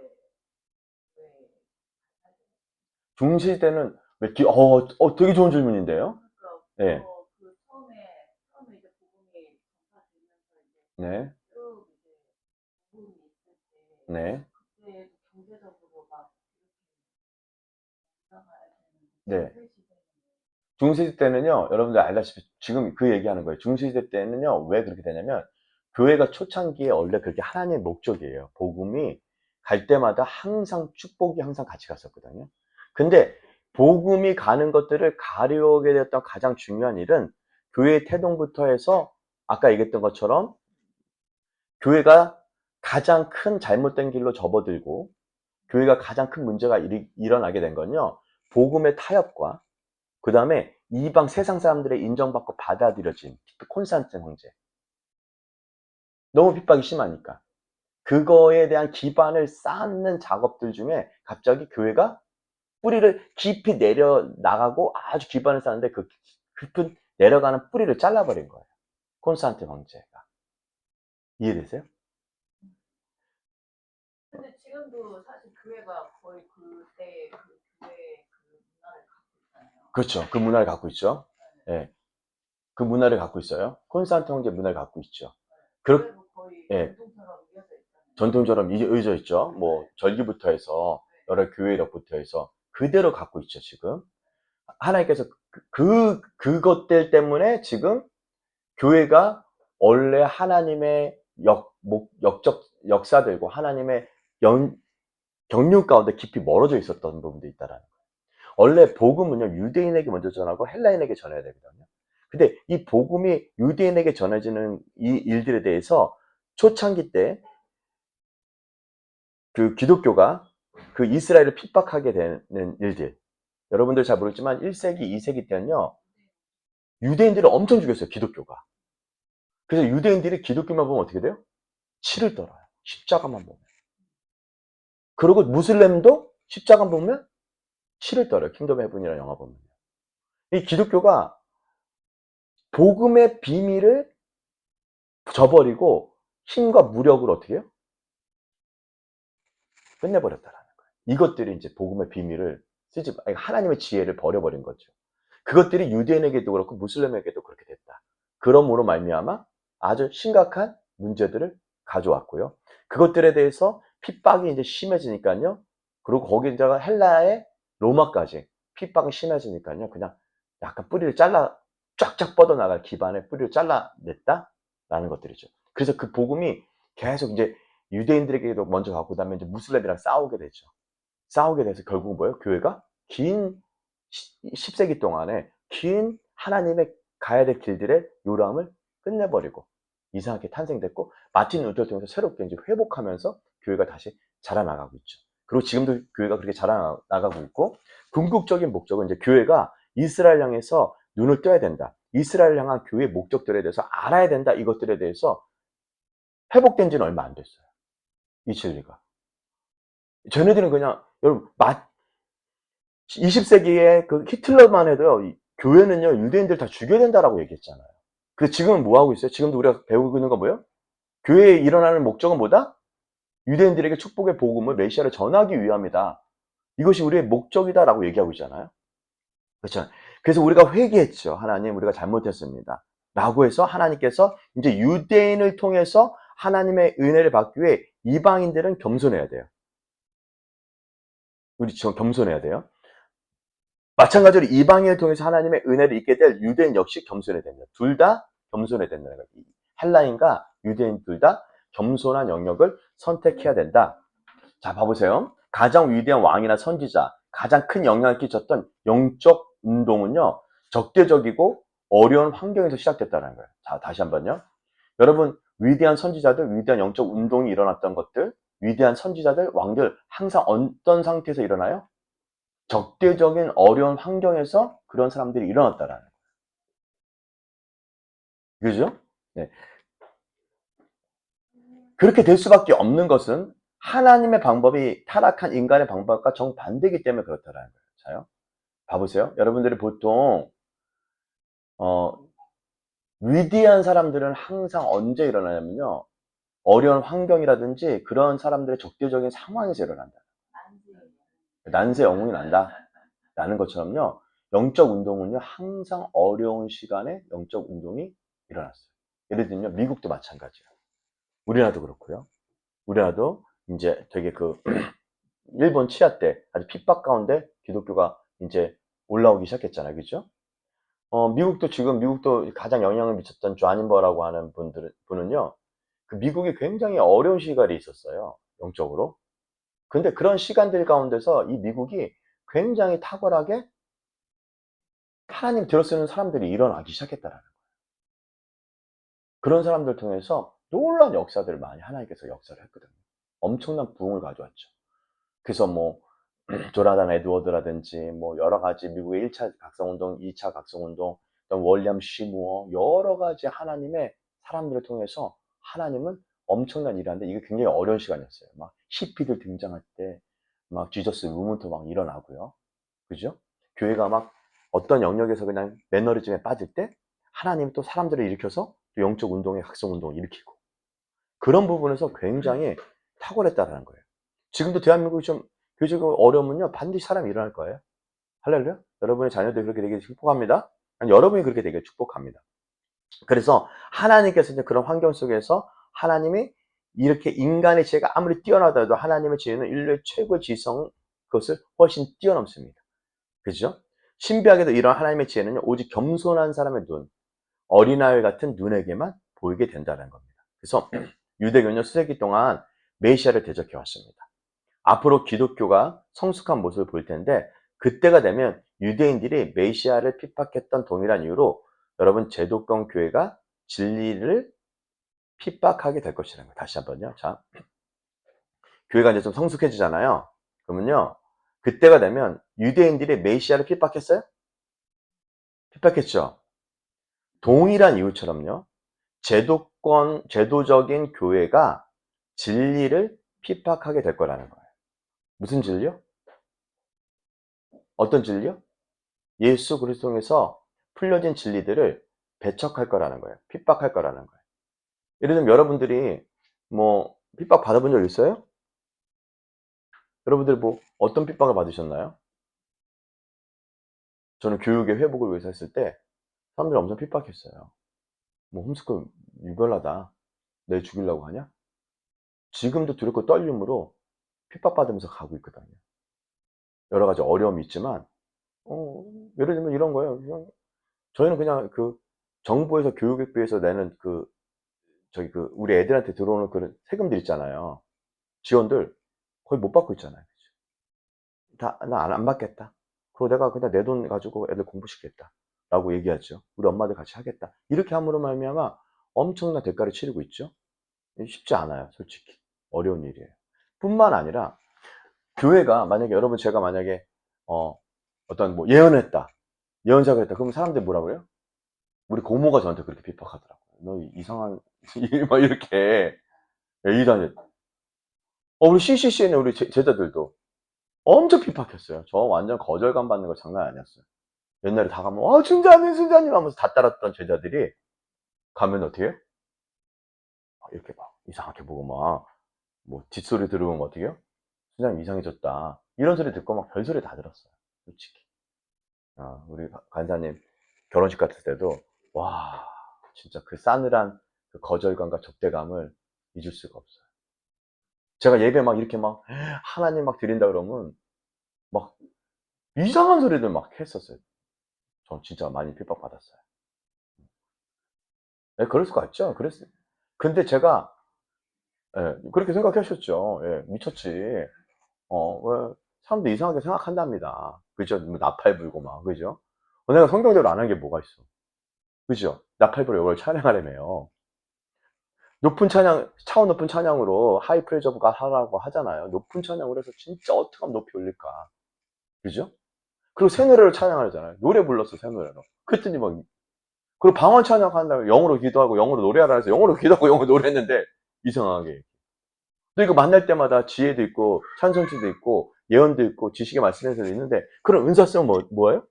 중시시대는 왜 되게 좋은 질문인데요. 네. 네. 네. 네. 중세시대 때는요, 여러분들 알다시피 지금 그 얘기하는 거예요. 중세시대 때는요, 왜 그렇게 되냐면, 교회가 초창기에 원래 그렇게 하나님의 목적이에요. 복음이 갈 때마다 항상 축복이 항상 같이 갔었거든요. 근데 복음이 가는 것들을 가려게 되었던 가장 중요한 일은 교회의 태동부터 해서 아까 얘기했던 것처럼 교회가 가장 큰 잘못된 길로 접어들고 교회가 가장 큰 문제가 일어나게 된 건요. 복음의 타협과 그 다음에 이방 세상 사람들의 인정받고 받아들여진 콘스탄틴 황제. 너무 핍박이 심하니까. 그거에 대한 기반을 쌓는 작업들 중에 갑자기 교회가 뿌리를 깊이 내려 나가고 아주 기반을 쌓는데 그 깊은 내려가는 뿌리를 잘라버린 거예요. 콘스탄틴 황제가. 이해되세요? 근데 지금도 사실 교회가 거의 그때 그 교회 그 문화를 갖고 있잖아요. 그렇죠. 그 문화를 갖고 있죠. 예. 그 문화를 갖고 있어요. 콘스탄틴 황제 문화를 갖고 있죠. 교회도 거의 예. 전통처럼 이어져 있잖아요. 전통처럼 이어져 있죠. 뭐 절기부터 해서 여러 교회력부터 해서 그대로 갖고 있죠, 지금. 하나님께서 그것들 때문에 지금 교회가 원래 하나님의 역사들고 하나님의 경륜 가운데 깊이 멀어져 있었던 부분도 있다라는 거예요. 원래 복음은요, 유대인에게 먼저 전하고 헬라인에게 전해야 되거든요. 근데 이 복음이 유대인에게 전해지는 이 일들에 대해서 초창기 때 그 기독교가 그 이스라엘을 핍박하게 되는 일들. 여러분들 잘 모르지만 1세기, 2세기 때는요, 유대인들을 엄청 죽였어요, 기독교가. 그래서 유대인들이 기독교만 보면 어떻게 돼요? 치를 떨어요. 십자가만 보면. 그리고 무슬림도 십자가 보면 치를 떨어요. 킹덤 헤븐이라는 영화 보면. 이 기독교가 복음의 비밀을 저버리고 힘과 무력을 어떻게 해요? 끝내버렸다라는 거예요. 이것들이 이제 복음의 비밀을 아니, 하나님의 지혜를 버려버린 거죠. 그것들이 유대인에게도 그렇고 무슬림에게도 그렇게 됐다. 그러므로 말미암아 아주 심각한 문제들을 가져왔고요. 그것들에 대해서 핍박이 이제 심해지니까요. 그리고 거기다가 헬라의 로마까지 핍박이 심해지니까요. 그냥 약간 뿌리를 쫙쫙 뻗어나갈 기반의 뿌리를 잘라냈다라는 것들이죠. 그래서 그 복음이 계속 이제 유대인들에게도 먼저 가고 그다음에 이제 무슬림이랑 싸우게 되죠. 싸우게 돼서 결국은 뭐예요? 교회가 긴 10세기 동안에 긴 하나님의 가야 될 길들의 요람을 끝내버리고 이상하게 탄생됐고 마틴 루터를 통해서 새롭게 이제 회복하면서 교회가 다시 자라나가고 있죠. 그리고 지금도 교회가 그렇게 자라나가고 있고 궁극적인 목적은 이제 교회가 이스라엘 향해서 눈을 떠야 된다. 이스라엘 향한 교회의 목적들에 대해서 알아야 된다. 이것들에 대해서 회복된 지는 얼마 안 됐어요. 이 진리가. 쟤네들은 그냥 여러분 20세기에 그 히틀러만 해도요, 교회는요, 유대인들 다 죽여야 된다라고 얘기했잖아요. 그래서 지금은 뭐 하고 있어요? 지금도 우리가 배우고 있는 건 뭐예요? 교회에 일어나는 목적은 뭐다? 유대인들에게 축복의 복음을 메시아를 전하기 위함이다. 이것이 우리의 목적이다라고 얘기하고 있잖아요. 그렇죠. 그래서 우리가 회개했죠. 하나님, 우리가 잘못했습니다. 라고 해서 하나님께서 이제 유대인을 통해서 하나님의 은혜를 받기 위해 이방인들은 겸손해야 돼요. 우리 지금 겸손해야 돼요. 마찬가지로 이방인을 통해서 하나님의 은혜를 입게 될 유대인 역시 겸손해야 됩니다. 둘 다 겸손해야 된다는 거예요. 헬라인과 유대인 둘 다 겸손한 영역을 선택해야 된다. 자, 봐보세요. 가장 위대한 왕이나 선지자, 가장 큰 영향을 끼쳤던 영적 운동은요, 적대적이고 어려운 환경에서 시작됐다는 거예요. 자, 다시 한번요. 여러분, 위대한 선지자들, 위대한 영적 운동이 일어났던 것들, 위대한 선지자들, 왕들, 항상 어떤 상태에서 일어나요? 적대적인 어려운 환경에서 그런 사람들이 일어났다라는 거예요. 그죠? 네. 그렇게 될 수밖에 없는 것은 하나님의 방법이 타락한 인간의 방법과 정반대이기 때문에 그렇다라는 거예요. 자요. 봐보세요. 여러분들이 보통 어, 위대한 사람들은 항상 언제 일어나냐면요. 어려운 환경이라든지 그런 사람들의 적대적인 상황에서 일어난다. 난세 영웅이 난다. 라는 것처럼요. 영적 운동은요. 항상 어려운 시간에 영적 운동이 일어났어요. 예를 들면 미국도 마찬가지예요. 우리나라도 그렇고요. 우리나라도 이제 되게 그 일본 치하 때 아주 핍박 가운데 기독교가 이제 올라오기 시작했잖아요. 그죠? 미국도 가장 영향을 미쳤던 좌님버라고 하는 분은요. 그 미국이 굉장히 어려운 시간이 있었어요. 영적으로. 근데 그런 시간들 가운데서 이 미국이 굉장히 탁월하게 하나님 들어쓰는 사람들이 일어나기 시작했다라는 거예요. 그런 사람들 통해서 놀라운 역사들을 많이 하나님께서 역사를 했거든요. 엄청난 부흥을 가져왔죠. 그래서 뭐 조나단 에드워드라든지 뭐 여러 가지 미국의 1차 각성운동, 2차 각성운동, 월리엄 시무어 여러 가지 하나님의 사람들을 통해서 하나님은 엄청난 일을 하는데 이게 굉장히 어려운 시간이었어요. 막 히피들 등장할 때 막 지저스 무브먼트 막 일어나고요. 그죠? 교회가 막 어떤 영역에서 그냥 매너리즘에 빠질 때 하나님이 또 사람들을 일으켜서 또 영적 운동의 각성 운동을 일으키고 그런 부분에서 굉장히 탁월했다라는 거예요. 지금도 대한민국이 좀 교육적으로 어려우면요, 반드시 사람이 일어날 거예요. 할렐루야. 여러분의 자녀들이 그렇게 되길 축복합니다. 아니, 여러분이 그렇게 되길 축복합니다. 그래서 하나님께서 이제 그런 환경 속에서 하나님이 이렇게 인간의 지혜가 아무리 뛰어나더라도 하나님의 지혜는 인류의 최고의 지성, 그것을 훨씬 뛰어넘습니다. 그죠? 신비하게도 이런 하나님의 지혜는 오직 겸손한 사람의 눈, 어린아이 같은 눈에게만 보이게 된다는 겁니다. 그래서 유대교는 수세기 동안 메시아를 대적해 왔습니다. 앞으로 기독교가 성숙한 모습을 보일 텐데, 그때가 되면 유대인들이 메시아를 핍박했던 동일한 이유로 여러분 제도권 교회가 진리를 핍박하게 될 것이라는 거예요. 다시 한번요. 자, 교회가 이제 좀 성숙해지잖아요. 그러면요, 그때가 되면 유대인들이 메시아를 핍박했어요? 핍박했죠. 동일한 이유처럼요, 제도적인 교회가 진리를 핍박하게 될 거라는 거예요. 무슨 진리요? 어떤 진리요? 예수 그리스도 통해서 풀려진 진리들을 배척할 거라는 거예요. 핍박할 거라는 거예요. 예를 들면 여러분들이 뭐 핍박 받아본 적 있어요? 여러분들 뭐 어떤 핍박을 받으셨나요? 저는 교육의 회복을 위해서 했을 때 사람들이 엄청 핍박했어요. 뭐 홈스쿨 유별나다. 내 죽이려고 하냐? 지금도 두렵고 떨림으로 핍박받으면서 가고 있거든요. 여러 가지 어려움이 있지만, 어, 예를 들면 이런 거예요. 그냥 저희는 그냥 그 정부에서 교육비에서 내는 우리 애들한테 들어오는 그런 세금들 있잖아요. 지원들 거의 못 받고 있잖아요. 나 안 받겠다. 그리고 내가 그냥 내 돈 가지고 애들 공부시키겠다. 라고 얘기하죠. 우리 엄마들 같이 하겠다. 이렇게 함으로 말미암아 엄청난 대가를 치르고 있죠. 쉽지 않아요, 솔직히. 어려운 일이에요. 뿐만 아니라 교회가 만약에 여러분 제가 만약에 어떤 뭐 예언했다. 예언자가 했다. 그러면 사람들이 뭐라 그래요? 우리 고모가 저한테 그렇게 비판하더라고요. 너 이상한 막 이렇게 이단이. 우리 CCC는 우리 제자들도 엄청 핍박했어요. 저 완전 거절감 받는 거 장난 아니었어요. 옛날에 다 가면 순자님 하면서 다 따랐던 제자들이 가면 어떻게 해요? 이렇게 막 이상하게 보고 막 뭐 뒷소리 들으면 어떻게 해요? 순자님 이상해졌다. 이런 소리 듣고 막 별소리 다 들었어요. 솔직히. 우리 간사님 결혼식 같을 때도 와 진짜 그 싸늘한 그 거절감과 적대감을 잊을 수가 없어요. 제가 예배 막 이렇게 막 하나님 막 드린다 그러면 막 이상한 소리들 막 했었어요. 전 진짜 많이 핍박받았어요. 예, 그럴 수가 있죠. 그랬어요. 근데 제가 그렇게 생각하셨죠. 예, 미쳤지. 왜 사람들 이상하게 생각한답니다. 그죠? 뭐 나팔 불고 막 그죠? 내가 성경대로 안 한 게 뭐가 있어? 그죠? 나팔 불고 이걸 찬양하려며요. 높은 찬양, 차원 높은 찬양으로 하이 프레이즈 오브 갓 하라고 하잖아요. 높은 찬양으로 해서 진짜 어떻게 하면 높이 올릴까? 그죠? 그리고 새 노래를 찬양하잖아요. 노래 불렀어, 새 노래로. 그랬더니 막, 그리고 방언 찬양한다고 영어로 기도하고 영어로 노래하라 해서 영어로 기도하고 영어로 노래했는데, 이상하게. 또 이거 만날 때마다 지혜도 있고, 찬송지도 있고, 예언도 있고, 지식의 말씀에서도 있는데, 그런 은사 쓰면 뭐예요?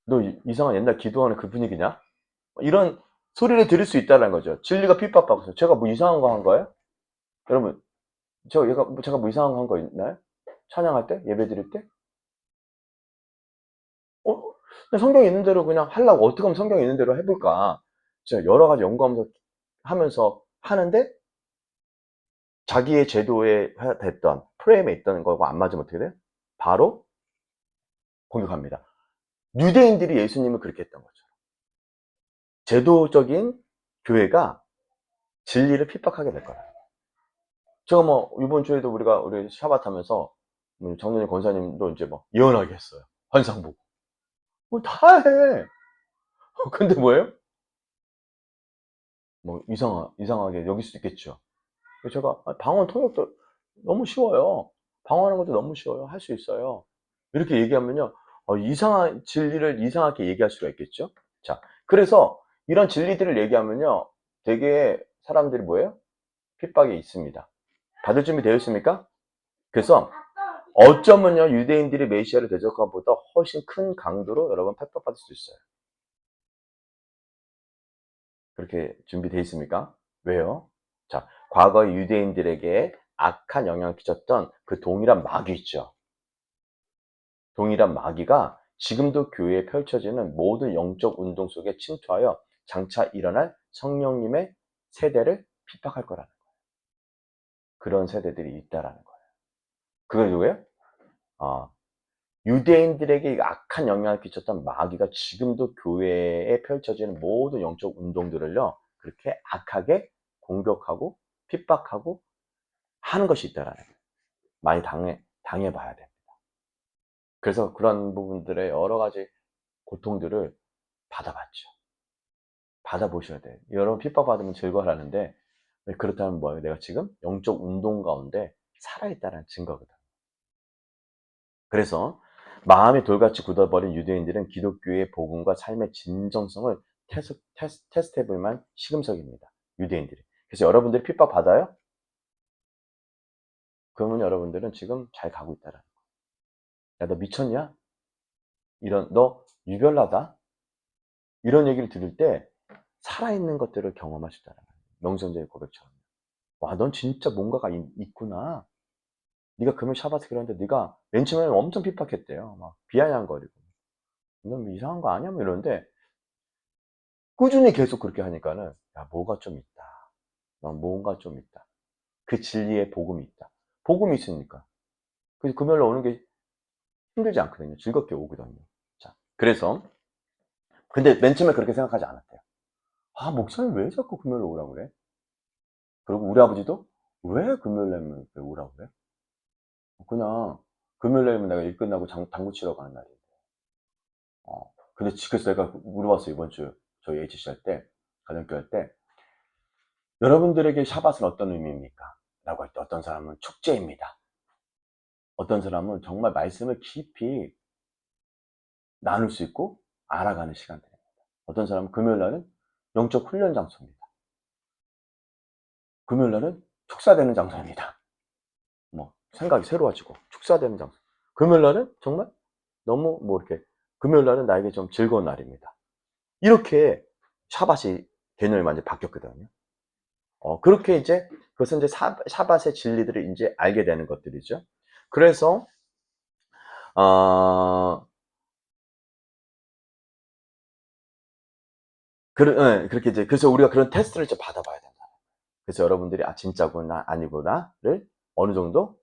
너 이상한 옛날 기도하는 그 분위기냐? 이런 소리를 들을 수 있다는 거죠. 진리가 핍박받고 있어요. 제가 뭐 이상한 거 한 거예요? 여러분, 제가 뭐 이상한 거 한 거 있나요? 찬양할 때? 예배 드릴 때? 그냥 성경에 있는 대로 그냥 하려고, 어떻게 하면 성경에 있는 대로 해볼까? 제가 여러 가지 연구하면서 하는데, 자기의 제도에 됐던, 프레임에 있던 거하고 안 맞으면 어떻게 돼요? 바로 공격합니다. 유대인들이 예수님을 그렇게 했던 거죠. 제도적인 교회가 진리를 핍박하게 될 거예요. 제가 뭐, 이번 주에도 우리 샤밧 하면서, 정론님 권사님도 이제 뭐, 예언하게 했어요. 환상 보고. 뭐 다 해. 근데 뭐예요? 뭐 이상하게 여길 수도 있겠죠. 그래서 제가 방언 통역도 너무 쉬워요. 방언하는 것도 너무 쉬워요. 할 수 있어요. 이렇게 얘기하면요. 이상한 진리를 이상하게 얘기할 수가 있겠죠. 자, 그래서 이런 진리들을 얘기하면요. 되게 사람들이 뭐예요? 핍박이 있습니다. 받을 준비 되어 있습니까? 그래서 어쩌면요. 유대인들이 메시아를 대적함보다 훨씬 큰 강도로 여러분 핍박받을 수 있어요. 그렇게 준비되어 있습니까? 왜요? 자, 과거 유대인들에게 악한 영향을 끼쳤던 그 동일한 마귀 있죠. 동일한 마귀가 지금도 교회에 펼쳐지는 모든 영적 운동 속에 침투하여 장차 일어날 성령님의 세대를 핍박할 거라는 거예요. 그런 세대들이 있다라는 거예요. 그걸 누구예요? 유대인들에게 악한 영향을 끼쳤던 마귀가 지금도 교회에 펼쳐지는 모든 영적 운동들을요, 그렇게 악하게 공격하고 핍박하고 하는 것이 있다라는 거예요. 많이 당해봐야 됩니다. 그래서 그런 부분들의 여러 가지 고통들을 받아봤죠. 받아보셔야 돼요. 여러분 핍박받으면 즐거워하는데, 그렇다면 뭐예요? 내가 지금 영적 운동 가운데 살아있다는 증거거든. 그래서 마음이 돌같이 굳어버린 유대인들은 기독교의 복음과 삶의 진정성을 테스트해볼 만한 시금석입니다. 유대인들이. 그래서 여러분들이 핍박받아요? 그러면 여러분들은 지금 잘 가고 있다라는 거예요. 야, 너 미쳤냐? 너 유별나다? 이런 얘기를 들을 때 살아있는 것들을 경험하시다는 거예요. 명선제의 고백처럼. 와, 넌 진짜 뭔가가 있구나. 네가 금요 샤바트 그러는데 네가 맨 처음에는 엄청 핍박했대요. 막 비아냥거리고. 넌 이상한 거 아니야? 뭐 이러는데 꾸준히 계속 그렇게 하니까는 야, 뭐가 좀 있다. 넌 뭔가 좀 있다. 그 진리의 복음이 있다. 복음이 있으니까. 그래서 금요일로 오는 게 힘들지 않거든요. 즐겁게 오거든요. 자, 그래서 근데 맨 처음에 그렇게 생각하지 않았대요. 아, 목사님 왜 자꾸 금요일로 오라고 그래? 그리고 우리 아버지도 왜 금요일날 오라고 그래? 그냥 금요일날이면 내가 일 끝나고 당구 치러 가는 날이에요. 근데 그래서 내가 물어봤어요. 이번 주 저희 HC 할 때, 가정교 할 때, 여러분들에게 샤밧은 어떤 의미입니까? 라고 할 때 어떤 사람은 축제입니다. 어떤 사람은 정말 말씀을 깊이 나눌 수 있고 알아가는 시간들입니다. 어떤 사람은 금요일 날은 영적 훈련 장소입니다. 금요일 날은 축사되는 장소입니다. 뭐 생각이 새로워지고 축사되는 장소. 금요일 날은 정말 너무 뭐 이렇게 금요일 날은 나에게 좀 즐거운 날입니다. 이렇게 샤밧이 개념이 많이 바뀌었거든요. 그렇게 이제 그것은 이제 샤밧의 진리들을 이제 알게 되는 것들이죠. 그래서 어, 그렇게 이제 그래서 우리가 그런 테스트를 좀 받아봐야 된다. 그래서 여러분들이 아 진짜구나 아니구나를 어느 정도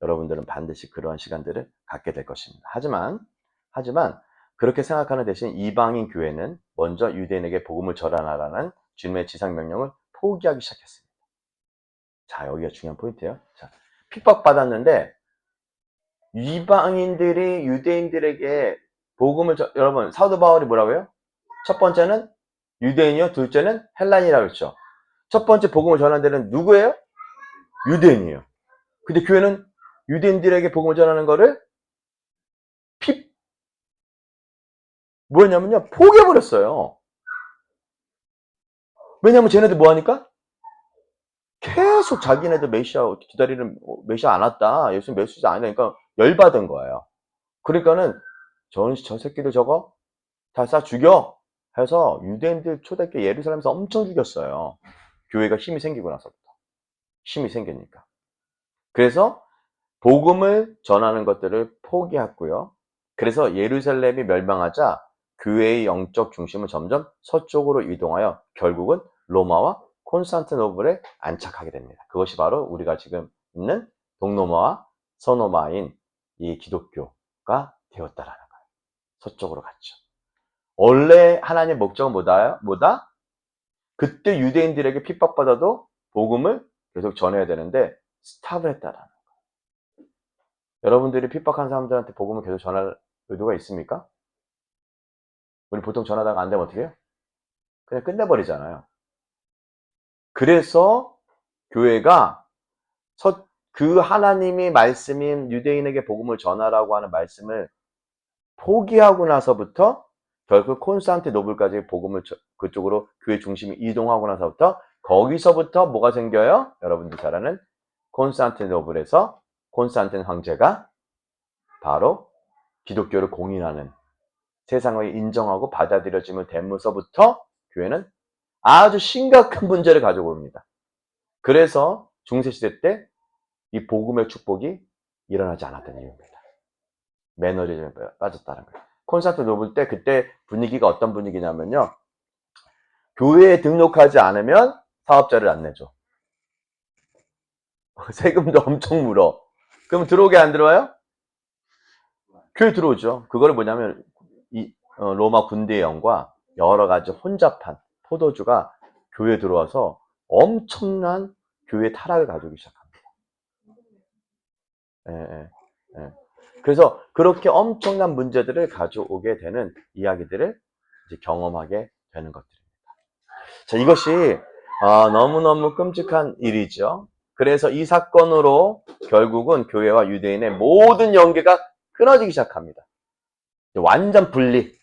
여러분들은 반드시 그러한 시간들을 갖게 될 것입니다. 하지만 그렇게 생각하는 대신 이방인 교회는 먼저 유대인에게 복음을 전하라는 주님의 지상 명령을 포기하기 시작했습니다. 자, 여기가 중요한 포인트예요. 자, 핍박받았는데 이방인들이 유대인들에게 복음을 여러분 사도 바울이 뭐라고요? 첫 번째는 유대인이요, 둘째는 헬란이라고 했죠. 첫 번째 복음을 전하는 데는 누구예요? 유대인이에요. 근데 교회는 유대인들에게 복음을 전하는 거를 뭐였냐면요, 포기해버렸어요. 왜냐면 쟤네들 뭐하니까? 계속 자기네들 메시아 기다리는 메시아 안 왔다. 예수 메시아 아니다. 그러니까 열받은 거예요. 그러니까는 저 새끼들 저거 다 쏴 죽여 해서 유대인들 초대교회 예루살렘에서 엄청 죽였어요. 교회가 힘이 생기고 나서부터. 힘이 생기니까. 그래서 복음을 전하는 것들을 포기했고요. 그래서 예루살렘이 멸망하자 교회의 영적 중심은 점점 서쪽으로 이동하여 결국은 로마와 콘스탄티노플에 안착하게 됩니다. 그것이 바로 우리가 지금 있는 동로마와 서노마인 이 기독교가 되었다라는 거예요. 서쪽으로 갔죠. 원래 하나님의 목적은 뭐다? 그때 유대인들에게 핍박받아도 복음을 계속 전해야 되는데 스탑을 했다라는 거예요. 여러분들이 핍박한 사람들한테 복음을 계속 전할 의도가 있습니까? 우리 보통 전하다가 안 되면 어떻게 해요? 그냥 끝내버리잖아요. 그래서 교회가 그 하나님이 말씀인 유대인에게 복음을 전하라고 하는 말씀을 포기하고 나서부터 결국 콘스탄티노플까지 복음을 그쪽으로 교회 중심이 이동하고 나서부터 거기서부터 뭐가 생겨요? 여러분들 잘 아는 콘스탄티노플에서 콘스탄틴 황제가 바로 기독교를 공인하는 세상을 인정하고 받아들여짐을 되면서부터 교회는 아주 심각한 문제를 가지고 옵니다. 그래서 중세시대 때 이 복음의 축복이 일어나지 않았던 이유입니다. 매너리즘에 빠졌다는 거예요. 콘스탄티노플 때 그때 분위기가 어떤 분위기냐면요. 교회에 등록하지 않으면 사업자를 안 내줘. 세금도 엄청 물어. 그럼 들어오게 안 들어와요? 교회 들어오죠. 그거를 뭐냐면 로마 군대의 영과 여러 가지 혼잡한 포도주가 교회에 들어와서 엄청난 교회 타락을 가져오기 시작합니다. 예, 예, 예. 그래서 그렇게 엄청난 문제들을 가져오게 되는 이야기들을 이제 경험하게 되는 것들입니다. 자, 이것이 너무너무 끔찍한 일이죠. 그래서 이 사건으로 결국은 교회와 유대인의 모든 연계가 끊어지기 시작합니다. 완전 분리.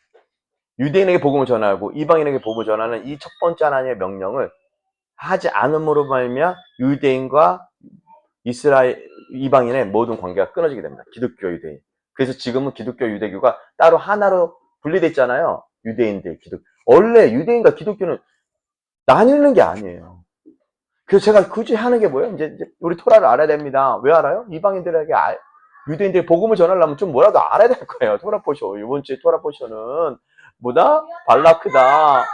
유대인에게 복음을 전하고 이방인에게 복음을 전하는 이 첫 번째 하나님의 명령을 하지 않음으로 말미암아 유대인과 이스라엘 이방인의 모든 관계가 끊어지게 됩니다. 기독교 유대인. 그래서 지금은 기독교 유대교가 따로 하나로 분리돼 있잖아요. 유대인들 기독. 원래 유대인과 기독교는 나뉘는 게 아니에요. 그래서 제가 굳이 하는 게 뭐예요? 이제 우리 토라를 알아야 됩니다. 왜 알아요? 이방인들에게 유대인들이 복음을 전하려면 좀 뭐라도 알아야 될 거예요. 토라 포션. 이번 주에 토라 포션은 뭐다? 발라크다.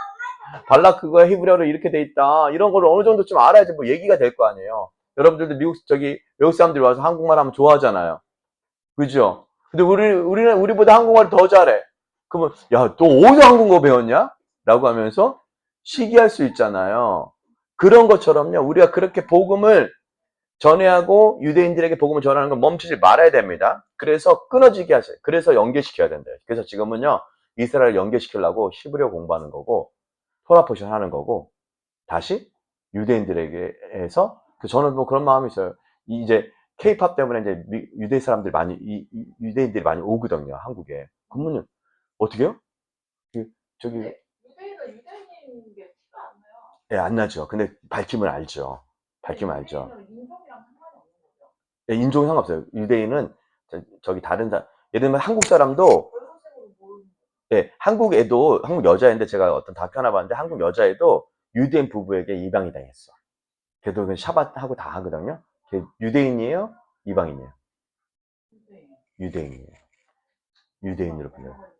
발라크가 히브리어로 이렇게 돼 있다. 이런 걸 어느 정도 좀 알아야지 뭐 얘기가 될 거 아니에요. 여러분들도 외국 사람들이 와서 한국말 하면 좋아하잖아요. 그죠? 근데 우리는 우리보다 한국말을 더 잘해. 그러면 야, 너 어디서 한국어 배웠냐? 라고 하면서 시기할 수 있잖아요. 그런 것처럼요. 우리가 그렇게 복음을 전해하고 유대인들에게 복음을 전하는 건 멈추지 말아야 됩니다. 그래서 끊어지게 하세요. 그래서 연계시켜야 된대요. 그래서 지금은요. 이스라엘을 연계시키려고 히브리어 공부하는 거고 토라 포션 하는 거고 다시 유대인들에게서 저는 뭐 그런 마음이 있어요. 이제 케이팝 때문에 이제 유대 사람들 많이 유대인들이 많이 오거든요. 한국에. 그러면 어떻게 해요? 저기 유대인은 유대인인 게 티가 안 나요. 예, 안 나죠. 근데 밝히면 알죠. 밝히면 알죠. 유대인은 인종이랑 상관이 없는 거죠. 예, 인종이 상관없어요. 유대인은 저기 다른 사람, 예를 들면 한국 사람도 얼굴색으로 모르는 거. 예, 한국 애도 한국 여자인데 제가 어떤 다큐 하나 봤는데 한국 여자애도 유대인 부부에게 입양이 당했어. 걔도 그 샤밧 하고 다 하거든요. 걔 유대인이에요? 이방인이에요? 유대인. 유대인이에요. 유대인으로 불려요.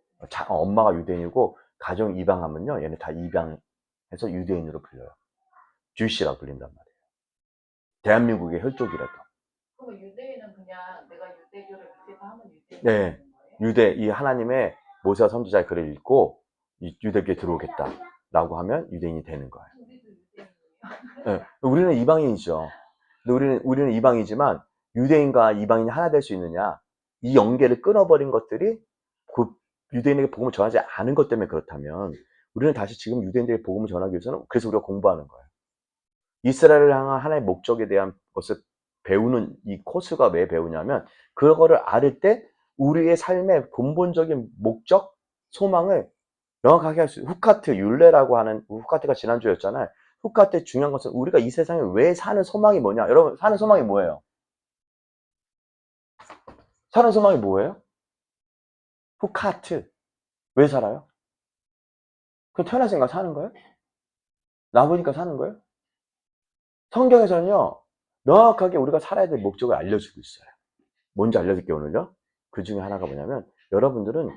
엄마가 유대인이고 가정 입양하면요, 얘네 다 입양해서 유대인으로 불려요. 주시라고 불린단 말이에요. 대한민국의 혈족이라도. 그러면 유대인은 그냥 내가 유대교를 믿겠다 하면 유대인이 네, 되는 거예요? 이 하나님의 모세와 선지자의 글을 읽고 유대교에 들어오겠다라고 하면 유대인이 되는 거예요. 우리도 유대인이에요. 네, 우리는 이방인이죠. 근데 우리는 이방이지만 유대인과 이방인이 하나 될 수 있느냐? 이 연계를 끊어버린 것들이 그 유대인에게 복음을 전하지 않은 것 때문에 그렇다면 우리는 다시 지금 유대인들에게 복음을 전하기 위해서는 그래서 우리가 공부하는 거예요. 이스라엘을 향한 하나의 목적에 대한 것을 배우는 이 코스가 왜 배우냐면 그거를 알을 때 우리의 삶의 근본적인 목적, 소망을 명확하게 할 수 있어요. 후카트, 율레라고 하는 후카트가 지난주였잖아요. 후카트의 중요한 것은 우리가 이 세상에 왜 사는 소망이 뭐냐? 여러분, 사는 소망이 뭐예요? 사는 소망이 뭐예요? 후카트. 왜 살아요? 그럼 태어났으니까 사는 거예요? 나보니까 사는 거예요? 성경에서는요, 명확하게 우리가 살아야 될 목적을 알려주고 있어요. 뭔지 알려줄게요, 오늘요. 그 중에 하나가 뭐냐면, 여러분들은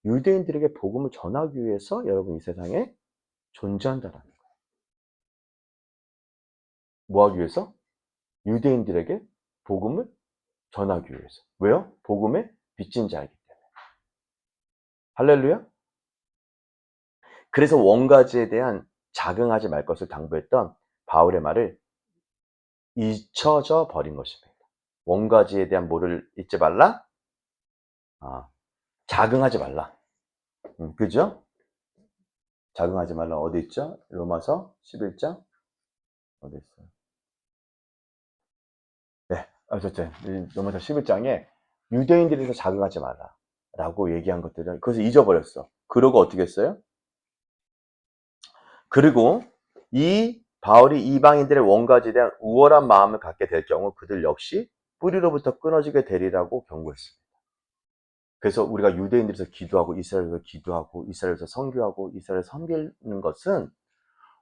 유대인들에게 복음을 전하기 위해서 여러분 이 세상에 존재한다라는 거예요. 뭐 하기 위해서? 유대인들에게 복음을 전하기 위해서. 왜요? 복음의 빚진 자이기 때문에. 할렐루야? 그래서 원가지에 대한 자긍하지 말 것을 당부했던 바울의 말을 잊혀져 버린 것입니다. 원가지에 대한 뭐를 잊지 말라? 자긍하지 말라. 그죠? 자긍하지 말라. 어디 있죠? 로마서 11장? 어디 있어요? 네. 어쨌든, 로마서 11장에 유대인들에서 자긍하지 마라. 라고 얘기한 것들을, 그것을 잊어버렸어. 그러고 어떻게 했어요? 그리고 이 바울이 이방인들의 원가지에 대한 우월한 마음을 갖게 될 경우 그들 역시 뿌리로부터 끊어지게 되리라고 경고했습니다. 그래서 우리가 유대인들에서 기도하고 이스라엘에서 기도하고 이스라엘에서 선교하고 이스라엘을 섬기는 것은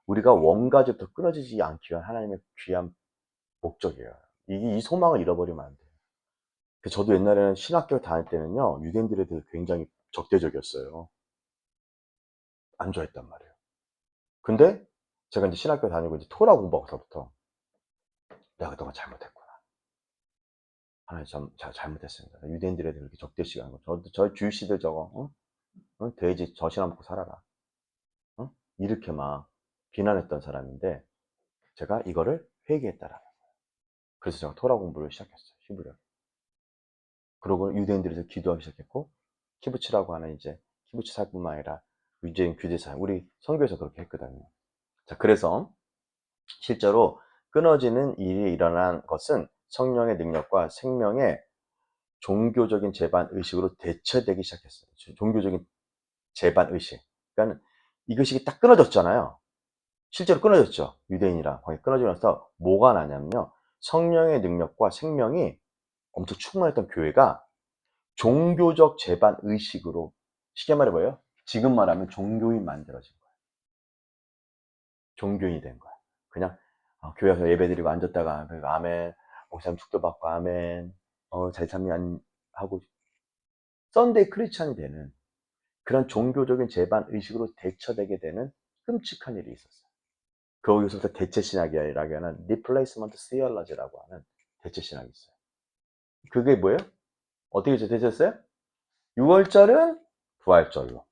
우리가 원가지부터 끊어지지 않기 위한 하나님의 귀한 목적이에요. 이 소망을 잃어버리면 안 돼요. 저도 옛날에는 신학교 다닐 때는요, 유대인들에 대해서 굉장히 적대적이었어요. 안 좋아했단 말이에요. 근데 제가 이제 신학교 다니고 이제 토라 공부하고서부터 내가 그동안 잘못했구나. 하나님 제가 잘못했습니다. 유대인들에 대해서 이렇게 적대시하는 거. 저희 주유씨들 저거, 돼지 젖이나 먹고 살아라. 이렇게 막 비난했던 사람인데 제가 이거를 회개했다라는 거예요. 그래서 제가 토라 공부를 시작했어요. 히브리어. 그러고 유대인들에서 기도하기 시작했고 키부츠라고 하는 이제 키부츠 사뿐만 아니라 유대인 규제사 우리 선교에서 그렇게 했거든요. 자, 그래서 실제로 끊어지는 일이 일어난 것은 성령의 능력과 생명의 종교적인 재반 의식으로 대처되기 시작했어요. 종교적인 재반 의식. 그러니까 이것이 딱 끊어졌잖아요. 실제로 끊어졌죠. 유대인이랑 거기 끊어지고 나서 뭐가 나냐면요. 성령의 능력과 생명이 엄청 충만했던 교회가 종교적 재반 의식으로 쉽게 말해 뭐예요? 지금 말하면 종교인 만들어진 거예요. 종교인이 된 거야. 그냥 교회에서 예배드리고 앉았다가 아멘, 목사님 축도받고 아멘, 잘 참여 안 하고 썬데이 크리스찬이 되는 그런 종교적인 재반 의식으로 대처되게 되는 끔찍한 일이 있었어요. 거기서부터 대체 신학이라고 하는 Replacement Theology라고 하는 대체 신학이 있어요. 그게 뭐예요? 어떻게 대체했어요? 6월절은 부활절로,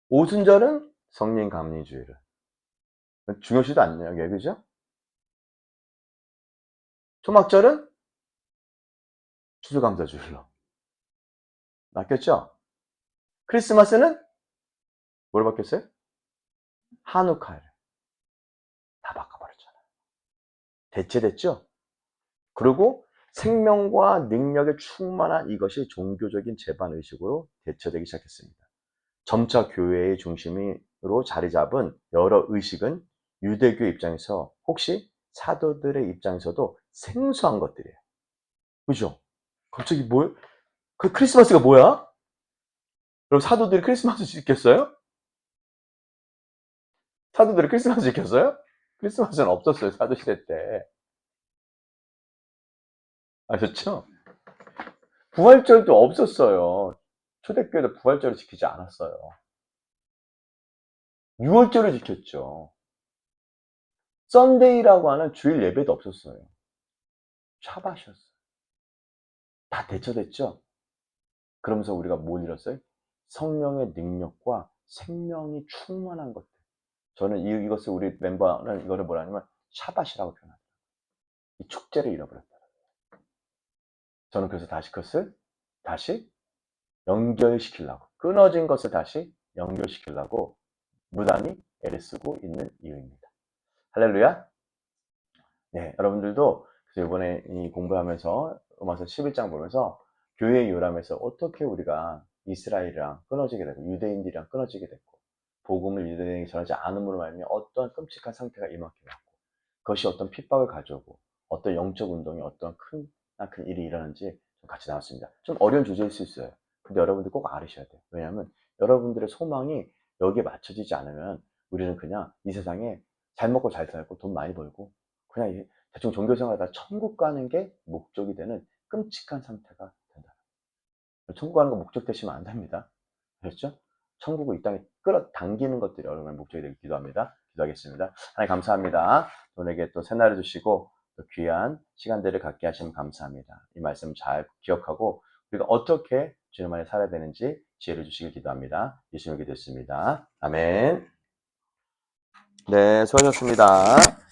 오순절은 성령 감리주의를. 중요시도 않네요, 그죠? 초막절은 추수감사주일로. 바뀌었죠? 크리스마스는 뭘 바뀌었어요? 한우카를 다 바꿔버렸잖아요. 대체됐죠? 그리고 생명과 능력에 충만한 이것이 종교적인 재반의식으로 대처되기 시작했습니다. 점차 교회의 중심으로 자리 잡은 여러 의식은 유대교 입장에서 혹시 사도들의 입장에서도 생소한 것들이에요. 그죠? 갑자기 그 크리스마스가 뭐야? 그럼 사도들이 크리스마스 지켰어요? 사도들이 크리스마스 지켰어요? 크리스마스는 없었어요, 사도시대 때. 아셨죠? 부활절도 없었어요. 초대교회도 부활절을 지키지 않았어요. 6월절을 지켰죠. 썬데이라고 하는 주일 예배도 없었어요. 샤바셨어요. 다 대처됐죠? 그러면서 우리가 뭘 잃었어요? 성령의 능력과 생명이 충만한 것들. 저는 이것을 우리 멤버는 이거를 뭐라 하냐면 샤바시라고 표현합니다. 이 축제를 잃어버렸다. 저는 그래서 다시 그것을 다시 연결시키려고, 끊어진 것을 다시 연결시키려고 무단히 애를 쓰고 있는 이유입니다. 할렐루야. 네, 여러분들도 그래서 이번에 이 공부하면서 로마서 11장 보면서 교회의 요람에서 어떻게 우리가 이스라엘이랑 끊어지게 되고 유대인들이랑 끊어지게 됐고 복음을 유대인에게 전하지 않음으로 말미암아 어떤 끔찍한 상태가 임하게 됐고 그것이 어떤 핍박을 가져오고 어떤 영적 운동이 어떤 큰 일이 일어나는지 좀 같이 나눴습니다. 좀 어려운 주제일 수 있어요. 근데 여러분들 꼭 알으셔야 돼요. 왜냐하면 여러분들의 소망이 여기에 맞춰지지 않으면 우리는 그냥 이 세상에 잘 먹고 잘 살고 돈 많이 벌고 그냥 대충 종교생활하다 천국 가는 게 목적이 되는 끔찍한 상태가 된다. 천국 가는 거 목적 되시면 안 됩니다. 그렇죠? 천국을 이 땅에 끌어당기는 것들이 여러분의 목적이 되길 기도합니다. 기도하겠습니다. 하나님 감사합니다. 오늘에게 또 새날을 주시고 또 귀한 시간들을 갖게 하시면 감사합니다. 이 말씀 잘 기억하고 우리가 어떻게 주님 안에 살아야 되는지 지혜를 주시길 기도합니다. 예수님을 기도했습니다. 아멘. 네, 수고하셨습니다.